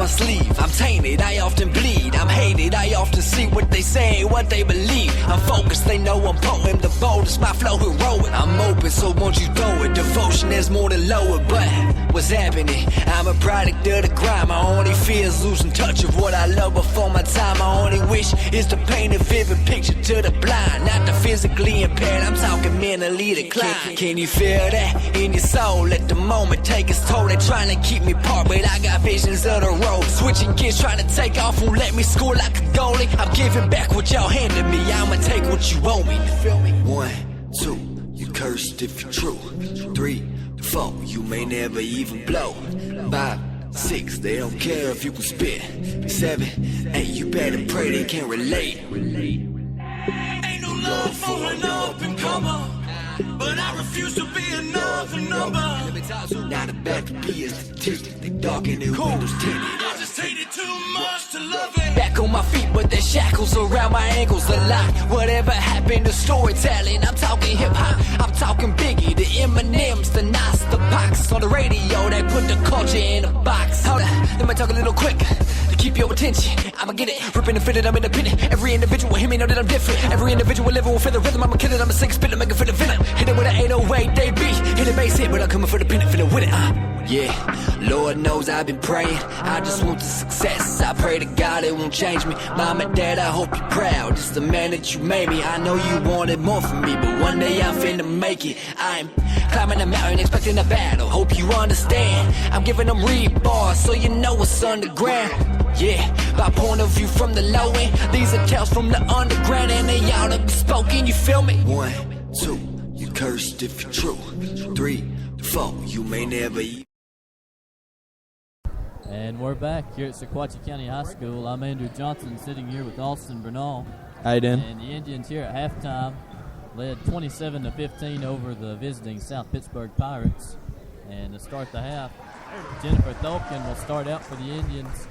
my sleeve. I'm tainted, I often bleed. I'm hated, I often see what they say, what they believe. I'm focused, they know I'm potent. The boldest, my flow heroic. I'm open, so won't you throw it? Devotion is more than lower, but what's happening? I'm a product of the grind. My only fear is losing touch of what I love before my time. My only wish is to paint a vivid picture to the blind, not the physically impaired. I'm talking mentally declined. Can you feel that in your soul? Let the moment take its toll. They're trying to keep me apart, but I got visions of the road. Switching gears, trying to take off, won't let me score like a goalie. I'm giving back what y'all handed me. I'ma take what you owe me. You feel me? 1, 2, you cursed if you're true. 3, 4, you may never even blow. 5, 6, they don't care if you can spit. 7, 8, you better pray they can relate. Ain't no love for an up and comer, but I refuse to be another number. Now the back to be is the teeth. They dark and their windows tinted. I just hate it too much to love it. Back on my feet, but there's shackles around my ankles a lot. Whatever happened to storytelling? I'm talking hip hop, I'm talking Biggie, the Eminems, the Nas, the Pacs. On the radio, they put the culture in a box. Hold up, let me talk a little quick to keep your attention. I'ma get it, ripping and fitted, I'm independent. Every individual hear me know that I'm different. Every individual living will feel the rhythm. I'ma kill it, I'ma sing, spit it, make it for the venom. Hit it with an 808, they beat. Hit it bass hit, but I'm coming for the pin, feeling with it. Yeah, Lord knows I've been praying. I just want the success. I pray to God it won't change me. Mom and Dad, I hope you're proud. Just the man that you made me. I know you wanted more from me, but one day I'm finna make it. I'm climbing a mountain, expecting a battle. Hope you understand. I'm giving them read bars, so you know what's underground. Yeah, by point of view from the low end. These are tales from the underground, and they ought to be spoken. You feel me? 1, 2, you cursed if you're true. 3, 4, you may never eat. And we're back here at Sequatchie County High School. I'm Andrew Johnson, sitting here with Austin Bernal. How you doing? And the Indians here at halftime led 27-15 over the visiting South Pittsburgh Pirates. And to start the half, Jennifer Tholkin will start out for the Indians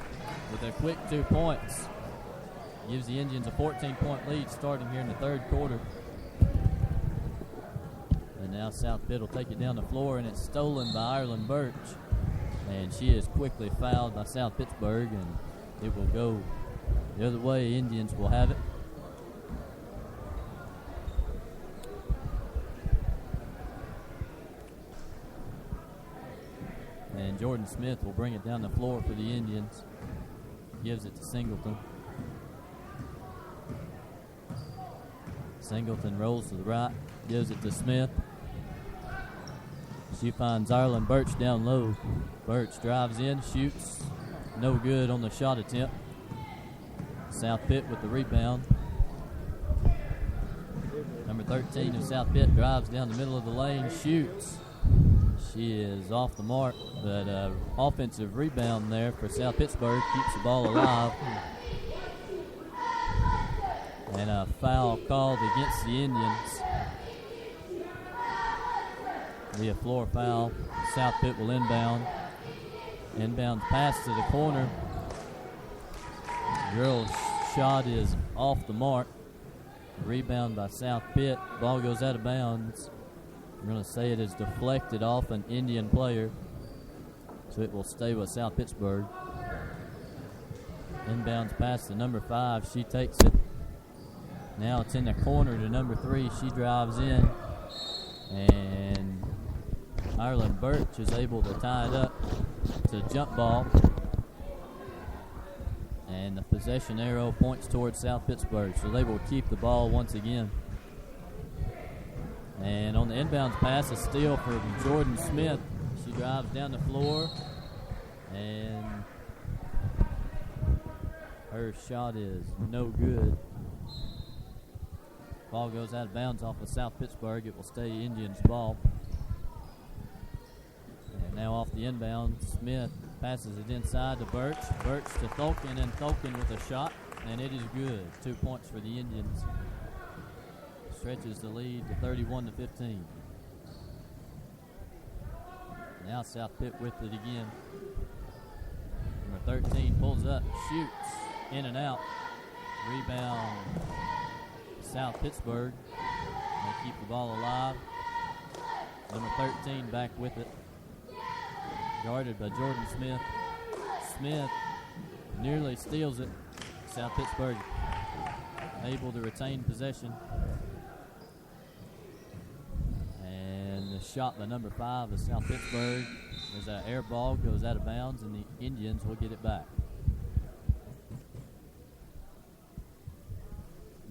with a quick 2 points. Gives the Indians a 14-point lead starting here in the third quarter. And now South Pitt will take it down the floor, and it's stolen by Ireland Birch. And she is quickly fouled by South Pittsburgh, and it will go the other way. Indians will have it. And Jordan Smith will bring it down the floor for the Indians. Gives it to Singleton. Singleton rolls to the right, gives it to Smith. She finds Ireland Birch down low. Birch drives in, shoots. No good on the shot attempt. South Pitt with the rebound. Number 13 of South Pitt drives down the middle of the lane, shoots. She is off the mark, but offensive rebound there for South Pittsburgh, keeps the ball alive. And a foul called against the Indians. Via floor foul. South Pitt will inbound. Inbound pass to the corner. Girl's shot is off the mark. Rebound by South Pitt. Ball goes out of bounds. I'm going to say it is deflected off an Indian player. So it will stay with South Pittsburgh. Inbounds pass to number 5. She takes it. Now it's in the corner to number 3. She drives in. And Ireland Birch is able to tie it up. It's a jump ball. And the possession arrow points towards South Pittsburgh. So they will keep the ball once again. And on the inbounds pass, a steal for Jordan Smith. She drives down the floor. And her shot is no good. Ball goes out of bounds off of South Pittsburgh. It will stay Indians' ball. And now off the inbound, Smith passes it inside to Birch. Birch to Tholkin, and Tholkin with a shot, and it is good. 2 points for the Indians. Stretches the lead to 31-15. Now South Pitt with it again. Number 13 pulls up, shoots, in and out. Rebound, South Pittsburgh. They keep the ball alive. Number 13 back with it. Guarded by Jordan Smith. Smith nearly steals it. South Pittsburgh able to retain possession. And the shot by number 5 of South Pittsburgh is an air ball, goes out of bounds, and the Indians will get it back.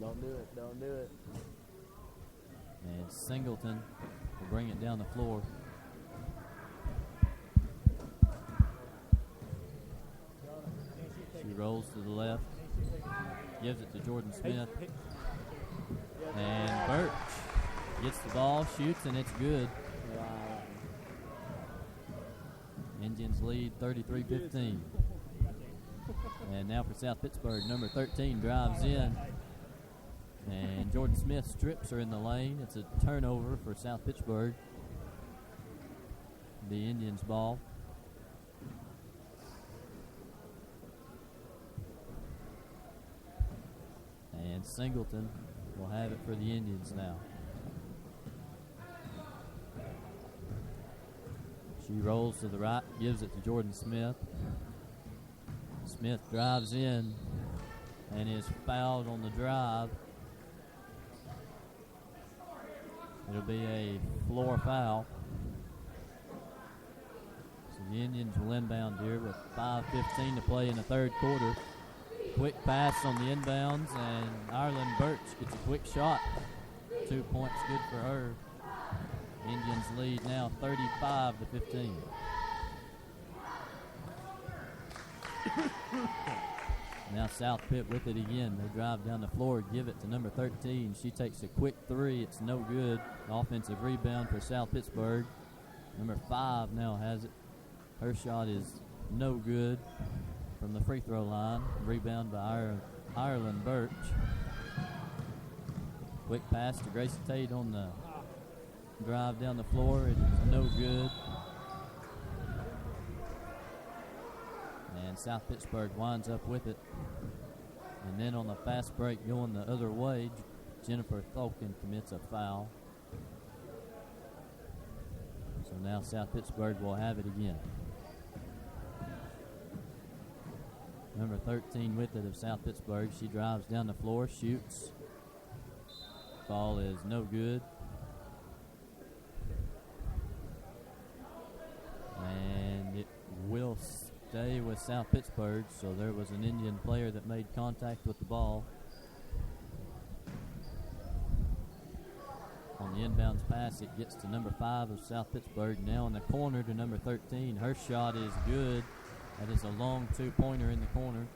Don't do it. Don't do it. And Singleton will bring it down the floor. She rolls to the left, gives it to Jordan Smith. And Birch gets the ball, shoots, and it's good. Indians lead 33-15. And now for South Pittsburgh, number 13 drives in. And Jordan Smith strips her in the lane. It's a turnover for South Pittsburgh. The Indians' ball. And Singleton will have it for the Indians now. She rolls to the right, gives it to Jordan Smith. Smith drives in and is fouled on the drive. It'll be a floor foul. So the Indians will inbound here with 5:15 to play in the third quarter. Quick pass on the inbounds, and Ireland Birch gets a quick shot. 2 points, good for her. Indians lead now 35-15. Now South Pitt with it again. They drive down the floor, give it to number 13. She takes a quick three. It's no good. Offensive rebound for South Pittsburgh. Number 5 now has it. Her shot is no good from the free throw line. Rebound by Ireland Birch. Quick pass to Gracie Tate on the drive down the floor. It is no good. And South Pittsburgh winds up with it. And then on the fast break going the other way, Jennifer Tholkin commits a foul. So now South Pittsburgh will have it again. Number 13 with it of South Pittsburgh. She drives down the floor, shoots. Ball is no good. And it will stay with South Pittsburgh, so there was an Indian player that made contact with the ball. On the inbounds pass, it gets to number 5 of South Pittsburgh. Now in the corner to number 13. Her shot is good. That is a long two-pointer in the corner.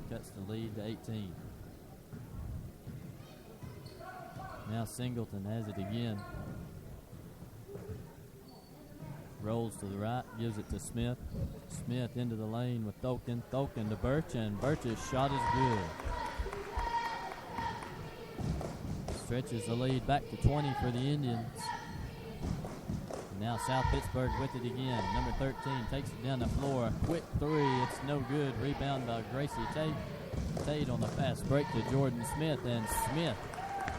Cuts the lead to 18. Now Singleton has it again. Rolls to the right, gives it to Smith. Smith into the lane with Tholkin. Tholkin to Birch, and Birch's shot is good. Stretches the lead back to 20 for the Indians. Now South Pittsburgh with it again. Number 13 takes it down the floor. A quick three. It's no good. Rebound by Gracie Tate. Tate on the fast break to Jordan Smith, and Smith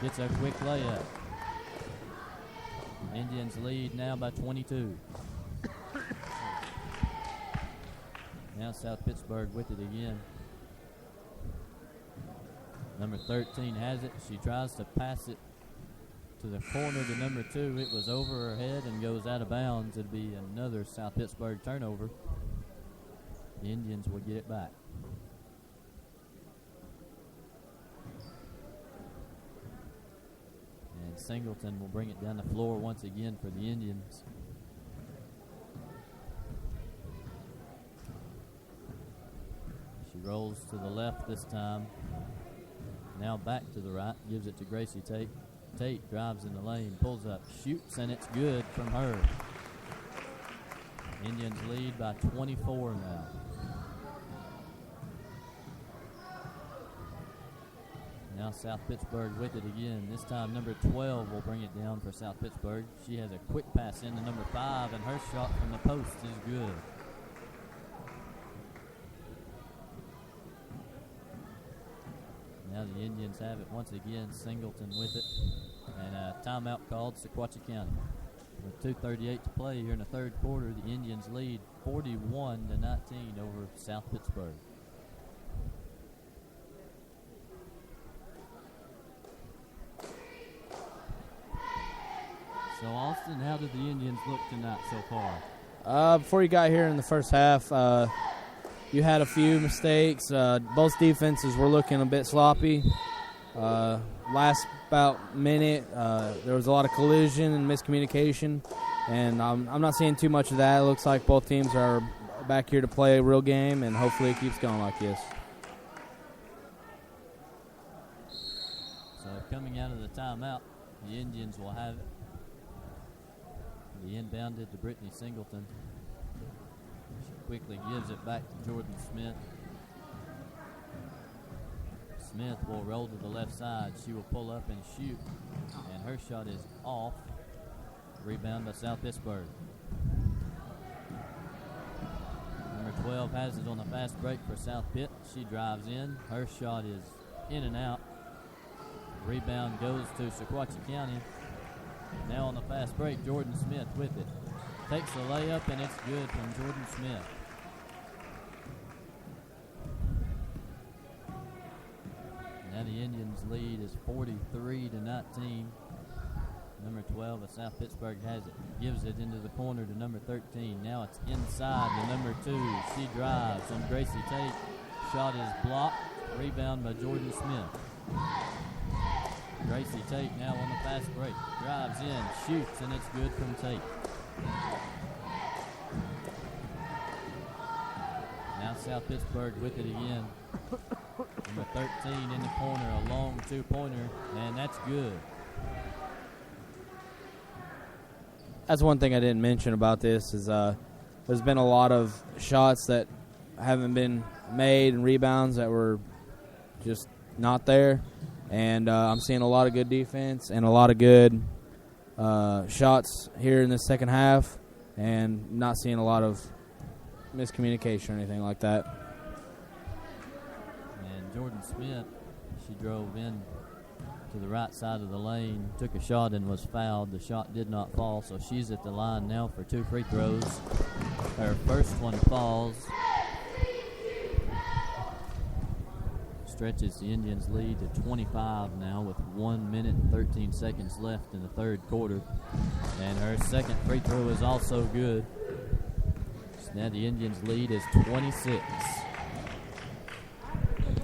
gets a quick layup. Indians lead now by 22. Now South Pittsburgh with it again. Number 13 has it. She tries to pass it to the corner to number 2. It was over her head and goes out of bounds. It'll be another South Pittsburgh turnover. The Indians will get it back. And Singleton will bring it down the floor once again for the Indians. She rolls to the left this time. Now back to the right, gives it to Gracie Tate. Tate drives in the lane, pulls up, shoots, and it's good from her. Indians lead by 24 now. Now South Pittsburgh with it again. This time number 12 will bring it down for South Pittsburgh. She has a quick pass into number 5, and her shot from the post is good. Now the Indians have it once again. Singleton with it. And a timeout called, Sequatchie County. With 2:38 to play here in the third quarter, the Indians lead 41-19 over South Pittsburgh. So, Austin, how did the Indians look tonight so far? Before you got here in the first half, you had a few mistakes. Both defenses were looking a bit sloppy. Last about minute, there was a lot of collision and miscommunication, and I'm not seeing too much of that. It looks like both teams are back here to play a real game, and hopefully it keeps going like this. So coming out of the timeout, the Indians will have it. The inbounded to Brittany Singleton. She quickly gives it back to Jordan Smith. Smith will roll to the left side. She will pull up and shoot, and her shot is off. Rebound by South Pittsburgh. Number 12 has it on a fast break for South Pitt. She drives in. Her shot is in and out. Rebound goes to Sequatchie County. Now on the fast break, Jordan Smith with it. Takes the layup, and it's good from Jordan Smith. Now the Indians' lead is 43-19. Number 12 of South Pittsburgh has it. Gives it into the corner to number 13. Now it's inside to number 2. She drives on Gracie Tate. Shot is blocked. Rebound by Jordan Smith. Gracie Tate now on the fast break. Drives in, shoots, and it's good from Tate. Now South Pittsburgh with it again. Number 13 in the corner, a long two-pointer, and that's good. That's one thing I didn't mention about this is there's been a lot of shots that haven't been made and rebounds that were just not there. And I'm seeing a lot of good defense and a lot of good shots here in the second half, and not seeing a lot of miscommunication or anything like that. And Jordan Smith, she drove in to the right side of the lane, took a shot and was fouled. The shot did not fall, so she's at the line now for 2 free throws. Her first one falls. Stretches the Indians' lead to 25 now with 1 minute and 13 seconds left in the third quarter. And her second free throw is also good. So now the Indians' lead is 26.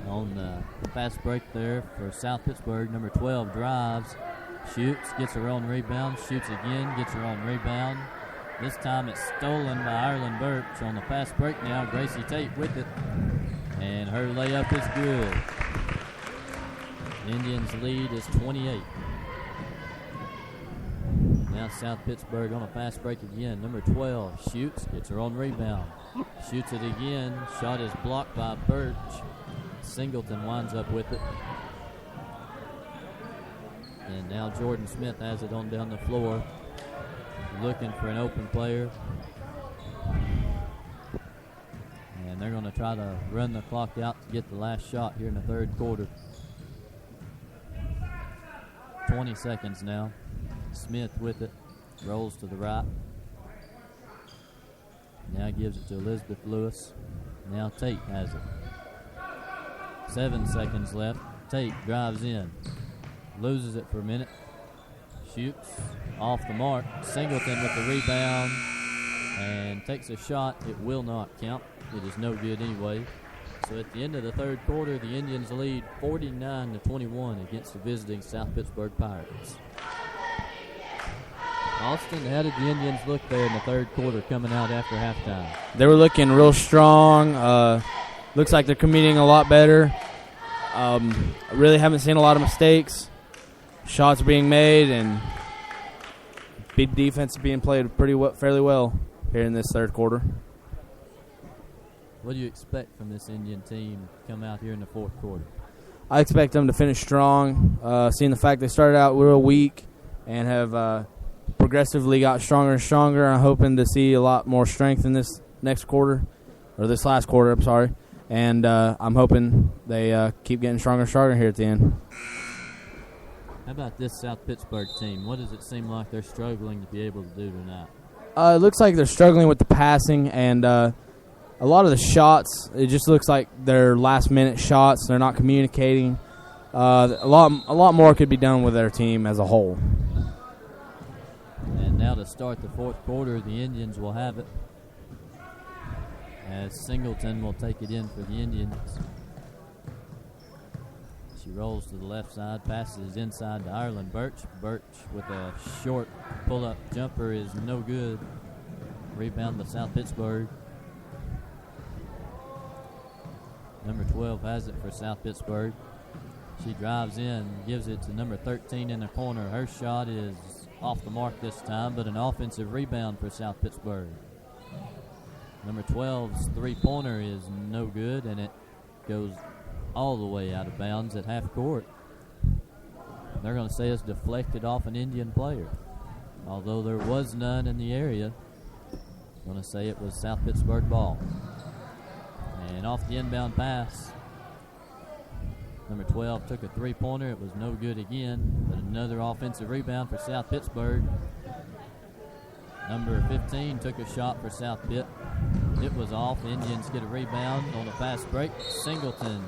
On the fast break there for South Pittsburgh, number 12 drives, shoots, gets her own rebound, shoots again, gets her own rebound. This time it's stolen by Ireland Birch. On the fast break now, Gracie Tate with it. And her layup is good. Indians' lead is 28. Now South Pittsburgh on a fast break again. Number 12 shoots, gets her own rebound. Shoots it again. Shot is blocked by Birch. Singleton winds up with it. And now Jordan Smith has it on down the floor. Looking for an open player. And they're going to try to run the clock out to get the last shot here in the third quarter. 20 seconds now. Smith with it. Rolls to the right. Now gives it to Elizabeth Lewis. Now Tate has it. 7 seconds left. Tate drives in. Loses it for a minute. Shoots. Off the mark. Singleton with the rebound. And takes a shot. It will not count. It is no good anyway. So at the end of the third quarter, the Indians lead 49-21 against the visiting South Pittsburgh Pirates. Austin, how did the Indians look there in the third quarter coming out after halftime? They were looking real strong. Looks like they're competing a lot better. Really haven't seen a lot of mistakes. Shots being made, and big defense being played fairly well here in this third quarter. What do you expect from this Indian team to come out here in the fourth quarter? I expect them to finish strong. Seeing the fact they started out real weak and have progressively got stronger and stronger, I'm hoping to see a lot more strength in this next quarter, or this last quarter, I'm sorry. And I'm hoping they keep getting stronger and stronger here at the end. How about this South Pittsburgh team? What does it seem like they're struggling to be able to do tonight? It looks like they're struggling with the passing and a lot of the shots. It just looks like they're last-minute shots. They're not communicating. A lot more could be done with their team as a whole. And now to start the fourth quarter, the Indians will have it, as Singleton will take it in for the Indians. She rolls to the left side, passes inside to Ireland Birch. Birch with a short pull-up jumper is no good. Rebound by South Pittsburgh. Number 12 has it for South Pittsburgh. She drives in, gives it to number 13 in the corner. Her shot is off the mark this time, but an offensive rebound for South Pittsburgh. Number 12's three-pointer is no good, and it goes all the way out of bounds at half court. They're going to say it's deflected off an Indian player. Although there was none in the area, I'm going to say it was South Pittsburgh ball. And off the inbound pass, number 12 took a three-pointer. It was no good again, but another offensive rebound for South Pittsburgh. Number 15 took a shot for South Pitt. It was off. Indians get a rebound on a fast break. Singleton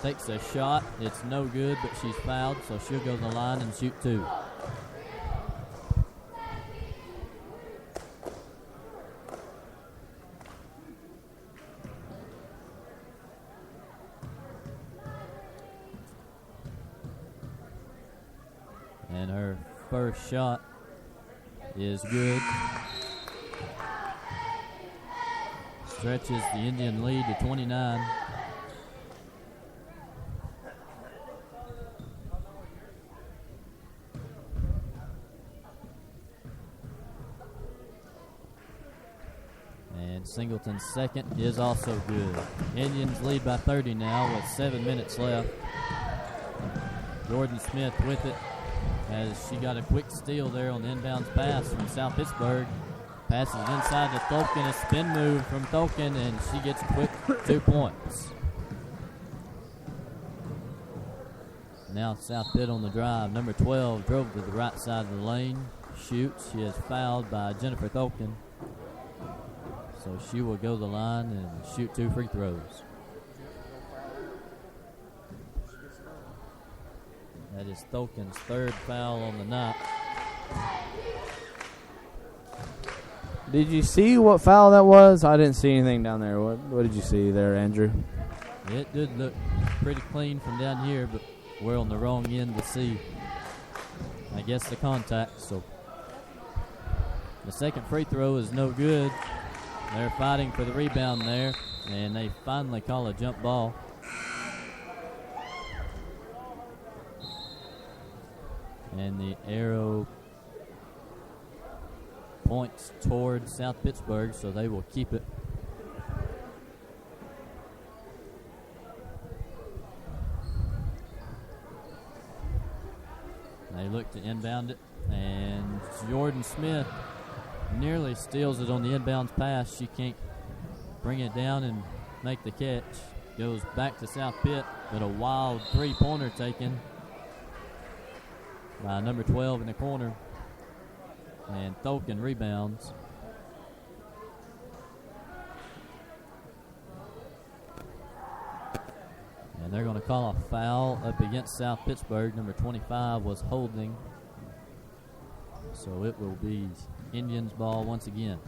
takes a shot. It's no good, but she's fouled, so she'll go to the line and shoot two. And her first shot is good. Stretches the Indian lead to 29. And Singleton's second is also good. Indians lead by 30 now with 7 minutes left. Jordan Smith with it, as she got a quick steal there on the inbounds pass from South Pittsburgh. Passes inside to Tolkien, a spin move from Tolkien, and she gets a quick 2 points. Now South Pitt on the drive. Number 12 drove to the right side of the lane, shoots. She is fouled by Jennifer Tolkien. So she will go to the line and shoot 2 free throws. That is Tolkien's third foul on the night. Did you see what foul that was? I didn't see anything down there. What did you see there, Andrew? It did look pretty clean from down here, but we're on the wrong end to see, I guess, the contact. So the second free throw is no good. They're fighting for the rebound there, and they finally call a jump ball. And the arrow points towards South Pittsburgh, so they will keep it. They look to inbound it, and Jordan Smith nearly steals it on the inbounds pass. She can't bring it down and make the catch. Goes back to South Pitt, but a wild three-pointer taken by number 12 in the corner. And Tolkien rebounds. And they're going to call a foul up against South Pittsburgh. Number 25 was holding. So it will be Indians ball once again.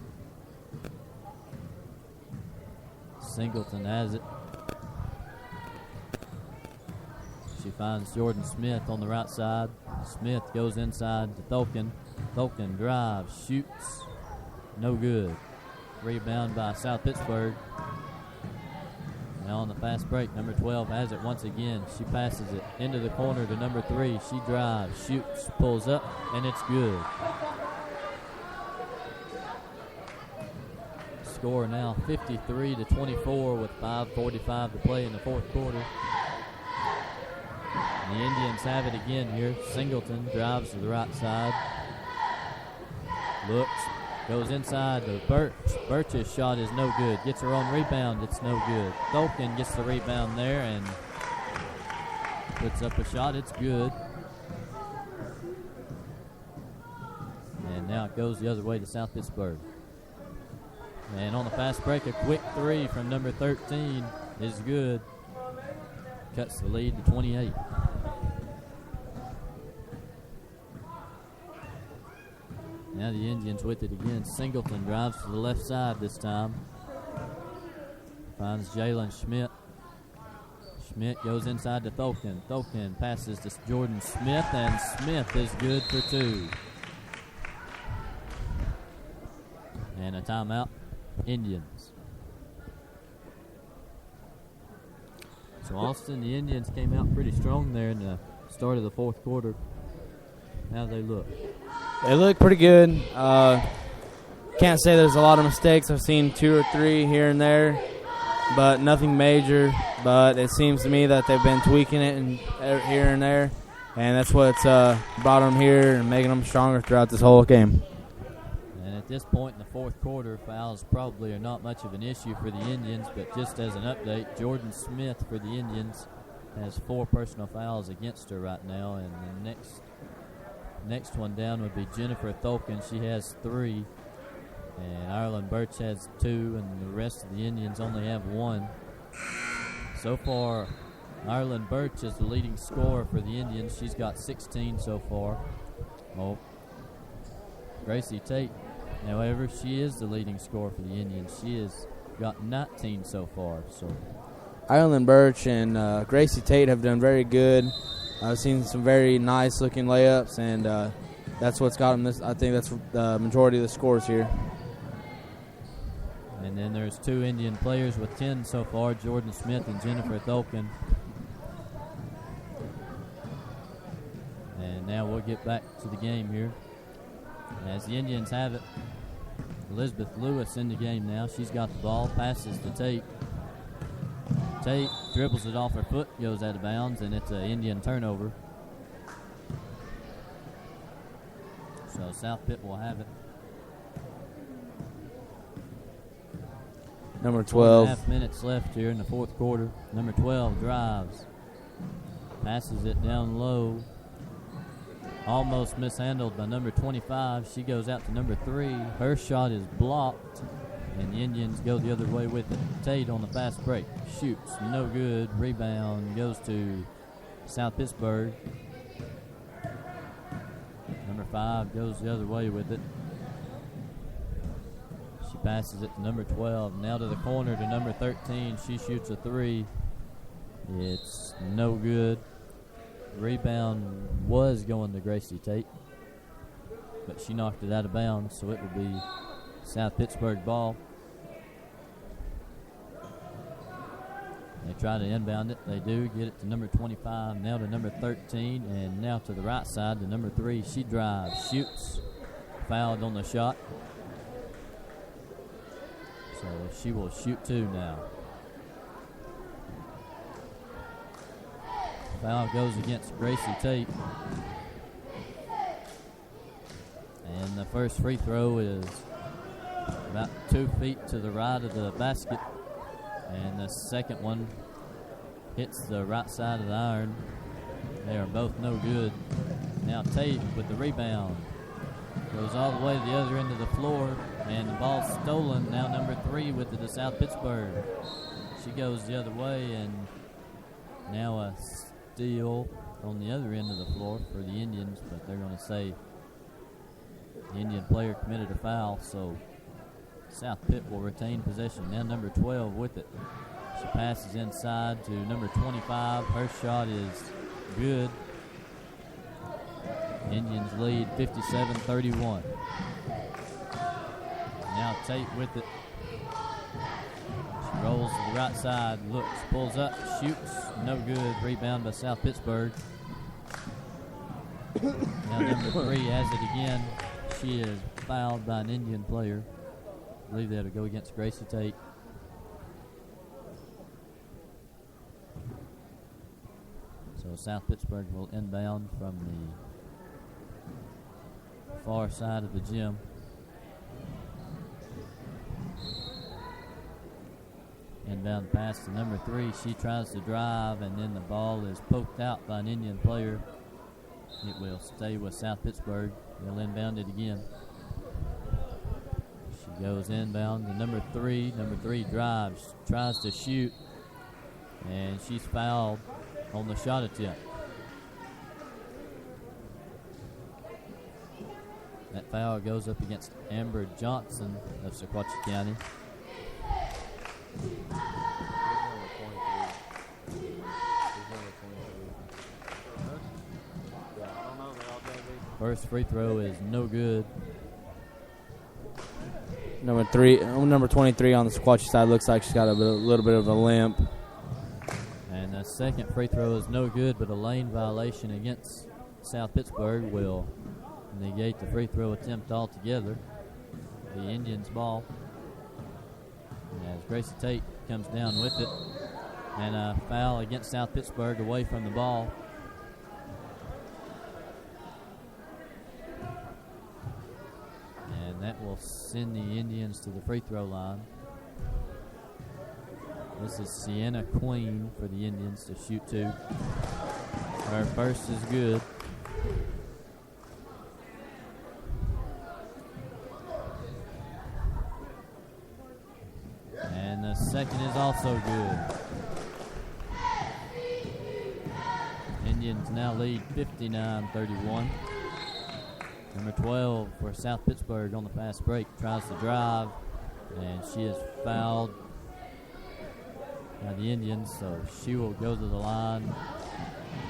Singleton has it. She finds Jordan Smith on the right side. Smith goes inside to Tolkien. Tolkien drives, shoots, no good. Rebound by South Pittsburgh. Now on the fast break, number 12 has it once again. She passes it into the corner to number 3. She drives, shoots, pulls up, and it's good. Score now 53-24 with 5:45 to play in the fourth quarter. The Indians have it again here. Singleton drives to the right side. Looks, goes inside to Birch. Birch's shot is no good. Gets her own rebound. It's no good. Tolkien gets the rebound there and puts up a shot. It's good. Inbound goes the other way to South Pittsburgh. And on the fast break, a quick three from number 13 is good. Cuts the lead to 28. Now the Indians with it again. Singleton drives to the left side this time. Finds Jalen Schmidt. Schmidt goes inside to Tholkin. Tholkin passes to Jordan Smith, and Smith is good for two. And a timeout, Indians. So Austin, the Indians came out pretty strong there in the start of the fourth quarter. How do they look? They look pretty good. Can't say there's a lot of mistakes. I've seen 2 or 3 here and there, but nothing major. But it seems to me that they've been tweaking it here and there, and that's what's brought them here and making them stronger throughout this whole game. And at this point in the fourth quarter, fouls probably are not much of an issue for the Indians, but just as an update, Jordan Smith for the Indians has 4 personal fouls against her right now, and the next one down would be Jennifer Tholkin. She has 3, and Ireland Birch has 2, and the rest of the Indians only have 1. So far, Ireland Birch is the leading scorer for the Indians. She's got 16 so far. Oh, Gracie Tate, however, she is the leading scorer for the Indians. She has got 19 so far. So Ireland Birch and Gracie Tate have done very good. I've seen some very nice-looking layups, and that's what's got them this. I think that's the majority of the scores here. And then there's 2 Indian players with 10 so far, Jordan Smith and Jennifer Tholkin. And now we'll get back to the game here. As the Indians have it, Elizabeth Lewis in the game now. She's got the ball, passes to Tate. Tate dribbles it off her foot, goes out of bounds, and it's an Indian turnover. So Southpitt will have it. Number 12. 4.5 minutes left here in the fourth quarter. Number 12 drives. Passes it down low. Almost mishandled by number 25. She goes out to number 3. Her shot is blocked, and the Indians go the other way with it. Tate on the fast break. Shoots. No good. Rebound goes to South Pittsburgh. Number 5 goes the other way with it. She passes it to number 12. Now to the corner to number 13. She shoots a 3. It's no good. Rebound was going to Gracie Tate, but she knocked it out of bounds, so it will be South Pittsburgh ball. They try to inbound it. They do get it to number 25, now to number 13, and now to the right side to number 3. She drives, shoots, fouled on the shot. So she will shoot 2 now. Foul goes against Gracie Tate. And the first free throw is about 2 feet to the right of the basket. And the second one hits the right side of the iron. They are both no good. Now Tate with the rebound. Goes all the way to the other end of the floor. And the ball's stolen. Now number 3 with it to South Pittsburgh. She goes the other way, and now a steal on the other end of the floor for the Indians, but they're going to say the Indian player committed a foul, so South Pitt will retain possession. Now number 12 with it. She passes inside to number 25. Her shot is good. Indians lead 57-31. Now Tate with it. She rolls to the right side, looks, pulls up, shoots, no good. Rebound by South Pittsburgh. Now number 3 has it again. She is fouled by an Indian player. I believe that'll go against Gracie Tate. So South Pittsburgh will inbound from the far side of the gym. Inbound pass to number 3. She tries to drive, and then the ball is poked out by an Indian player. It will stay with South Pittsburgh. They'll inbound it again. goes inbound to number three. Number three drives, tries to shoot, and she's fouled on the shot attempt. That foul goes up against Amber Johnson of Sequatchie County. First free throw is no good. Number 23 on the Sequatchie side looks like she's got a little bit of a limp. And the second free throw is no good, but a lane violation against South Pittsburgh will negate the free throw attempt altogether. The Indians' ball. As Gracie Tate comes down with it. And a foul against South Pittsburgh away from the ball. And that will send the Indians to the free throw line. This is Sienna Queen for the Indians to shoot to. Her first is good. And the second is also good. Indians now lead 59-31. Number 12 for South Pittsburgh on the fast break tries to drive, and she is fouled by the Indians, so she will go to the line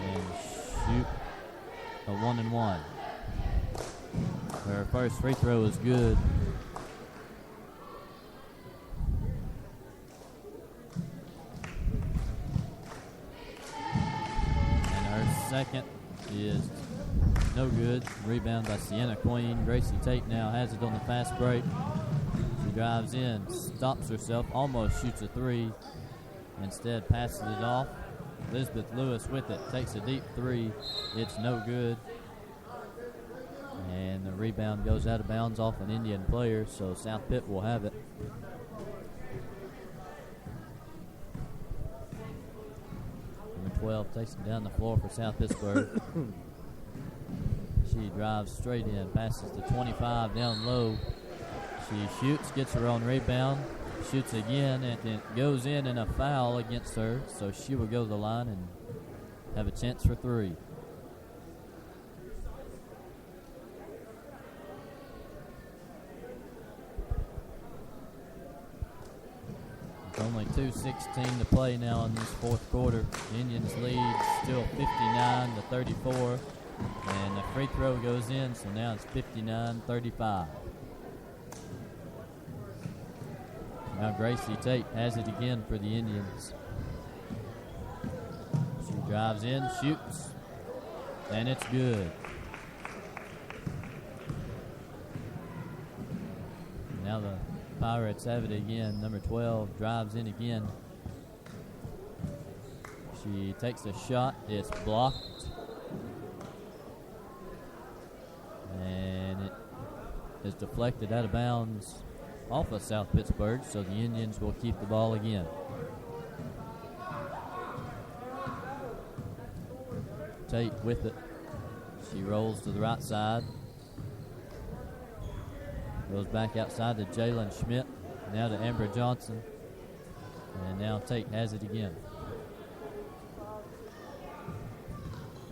and shoot a 1-and-1. Her first free throw is good. And her second is no good. Rebound by Sienna Queen. Gracie Tate now has it on the fast break. She drives in, stops herself, almost shoots a three. Instead passes it off. Elizabeth Lewis with it, takes a deep three. It's no good. And the rebound goes out of bounds off an Indian player, so South Pitt will have it. Number 12 takes it down the floor for South Pittsburgh. She drives straight in, passes to 25 down low. She shoots, gets her own rebound, shoots again, and it goes in and a foul against her, so she will go to the line and have a chance for three. With only 2:16 to play now in this fourth quarter. The Indians lead still 59-34. And the free throw goes in, so now it's 59-35. Now Gracie Tate has it again for the Indians. She drives in, shoots, and it's good. Now the Pirates have it again. Number 12 drives in again. She takes a shot. It's blocked. And it is deflected out of bounds off of South Pittsburgh, so the Indians will keep the ball again. Tate with it. She rolls to the right side. Goes back outside to Jalen Schmidt. Now to Amber Johnson. And now Tate has it again.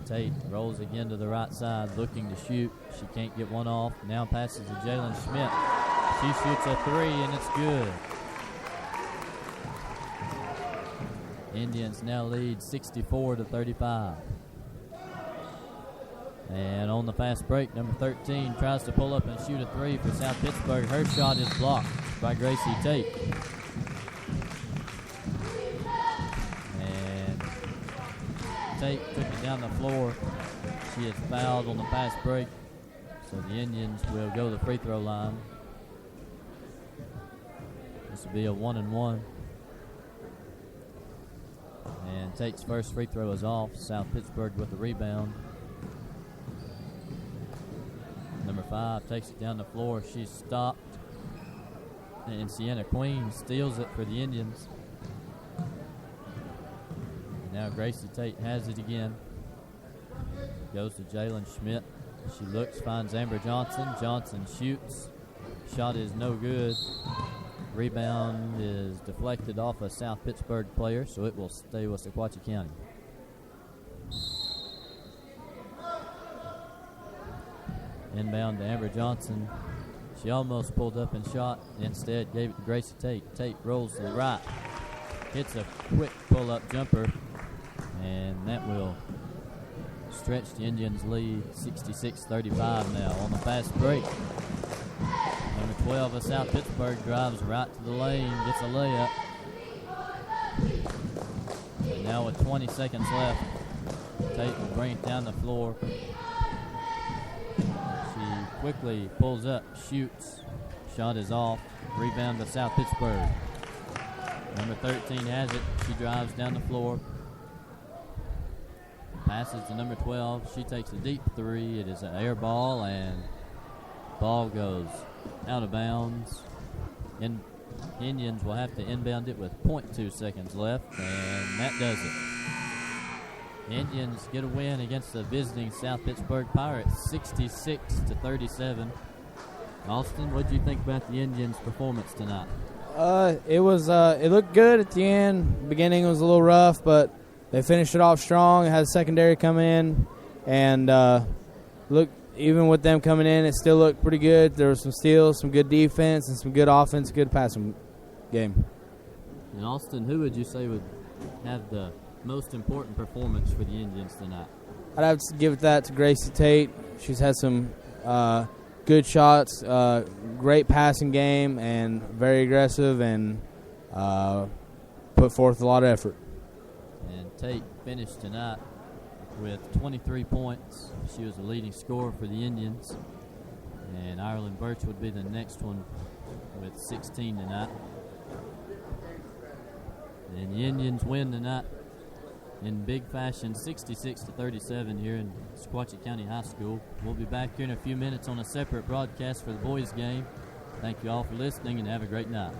Tate rolls again to the right side, looking to shoot. She can't get one off. Now passes to Jalen Schmidt. She shoots a three, and it's good. Indians now lead 64-35. And on the fast break, number 13 tries to pull up and shoot a three for South Pittsburgh. Her shot is blocked by Gracie Tate. And Tate took it down the floor. She is fouled on the fast break. So the Indians will go to the free throw line. This will be a 1-and-1. And Tate's first free throw is off. South Pittsburgh with the rebound. Number 5 takes it down the floor. She's stopped. And Sienna Queen steals it for the Indians. And now Gracie Tate has it again. Goes to Jalen Schmidt. She looks, finds Amber Johnson. Johnson shoots. Shot is no good. Rebound is deflected off a South Pittsburgh player, so it will stay with Sequatchie County. Inbound to Amber Johnson. She almost pulled up and shot. Instead, gave it to Gracie Tate. Tate rolls to the right. Hits a quick pull-up jumper, and that will stretch the Indians' lead 66-35 now on the fast break. Number 12 of South Pittsburgh drives right to the lane, gets a layup. And now with 20 seconds left, Tate will bring it down the floor. She quickly pulls up, shoots. Shot is off. Rebound to South Pittsburgh. Number 13 has it. She drives down the floor. Passes to number 12. She takes a deep three. It is an air ball, and ball goes out of bounds. Indians will have to inbound it with 0.2 seconds left, and that does it. Indians get a win against the visiting South Pittsburgh Pirates, 66-37. Austin, what did you think about the Indians' performance tonight? It looked good at the end. Beginning was a little rough, but they finished it off strong. It had a secondary coming in, and even with them coming in, it still looked pretty good. There was some steals, some good defense, and some good offense, good passing game. And Austin, who would you say would have the most important performance for the Indians tonight? I'd have to give that to Gracie Tate. She's had some good shots, great passing game, and very aggressive, and put forth a lot of effort. And Tate finished tonight with 23 points. She was the leading scorer for the Indians. And Ireland Birch would be the next one with 16 tonight. And the Indians win tonight in big fashion, 66-37 here in Sequatchie County High School. We'll be back here in a few minutes on a separate broadcast for the boys' game. Thank you all for listening, and have a great night.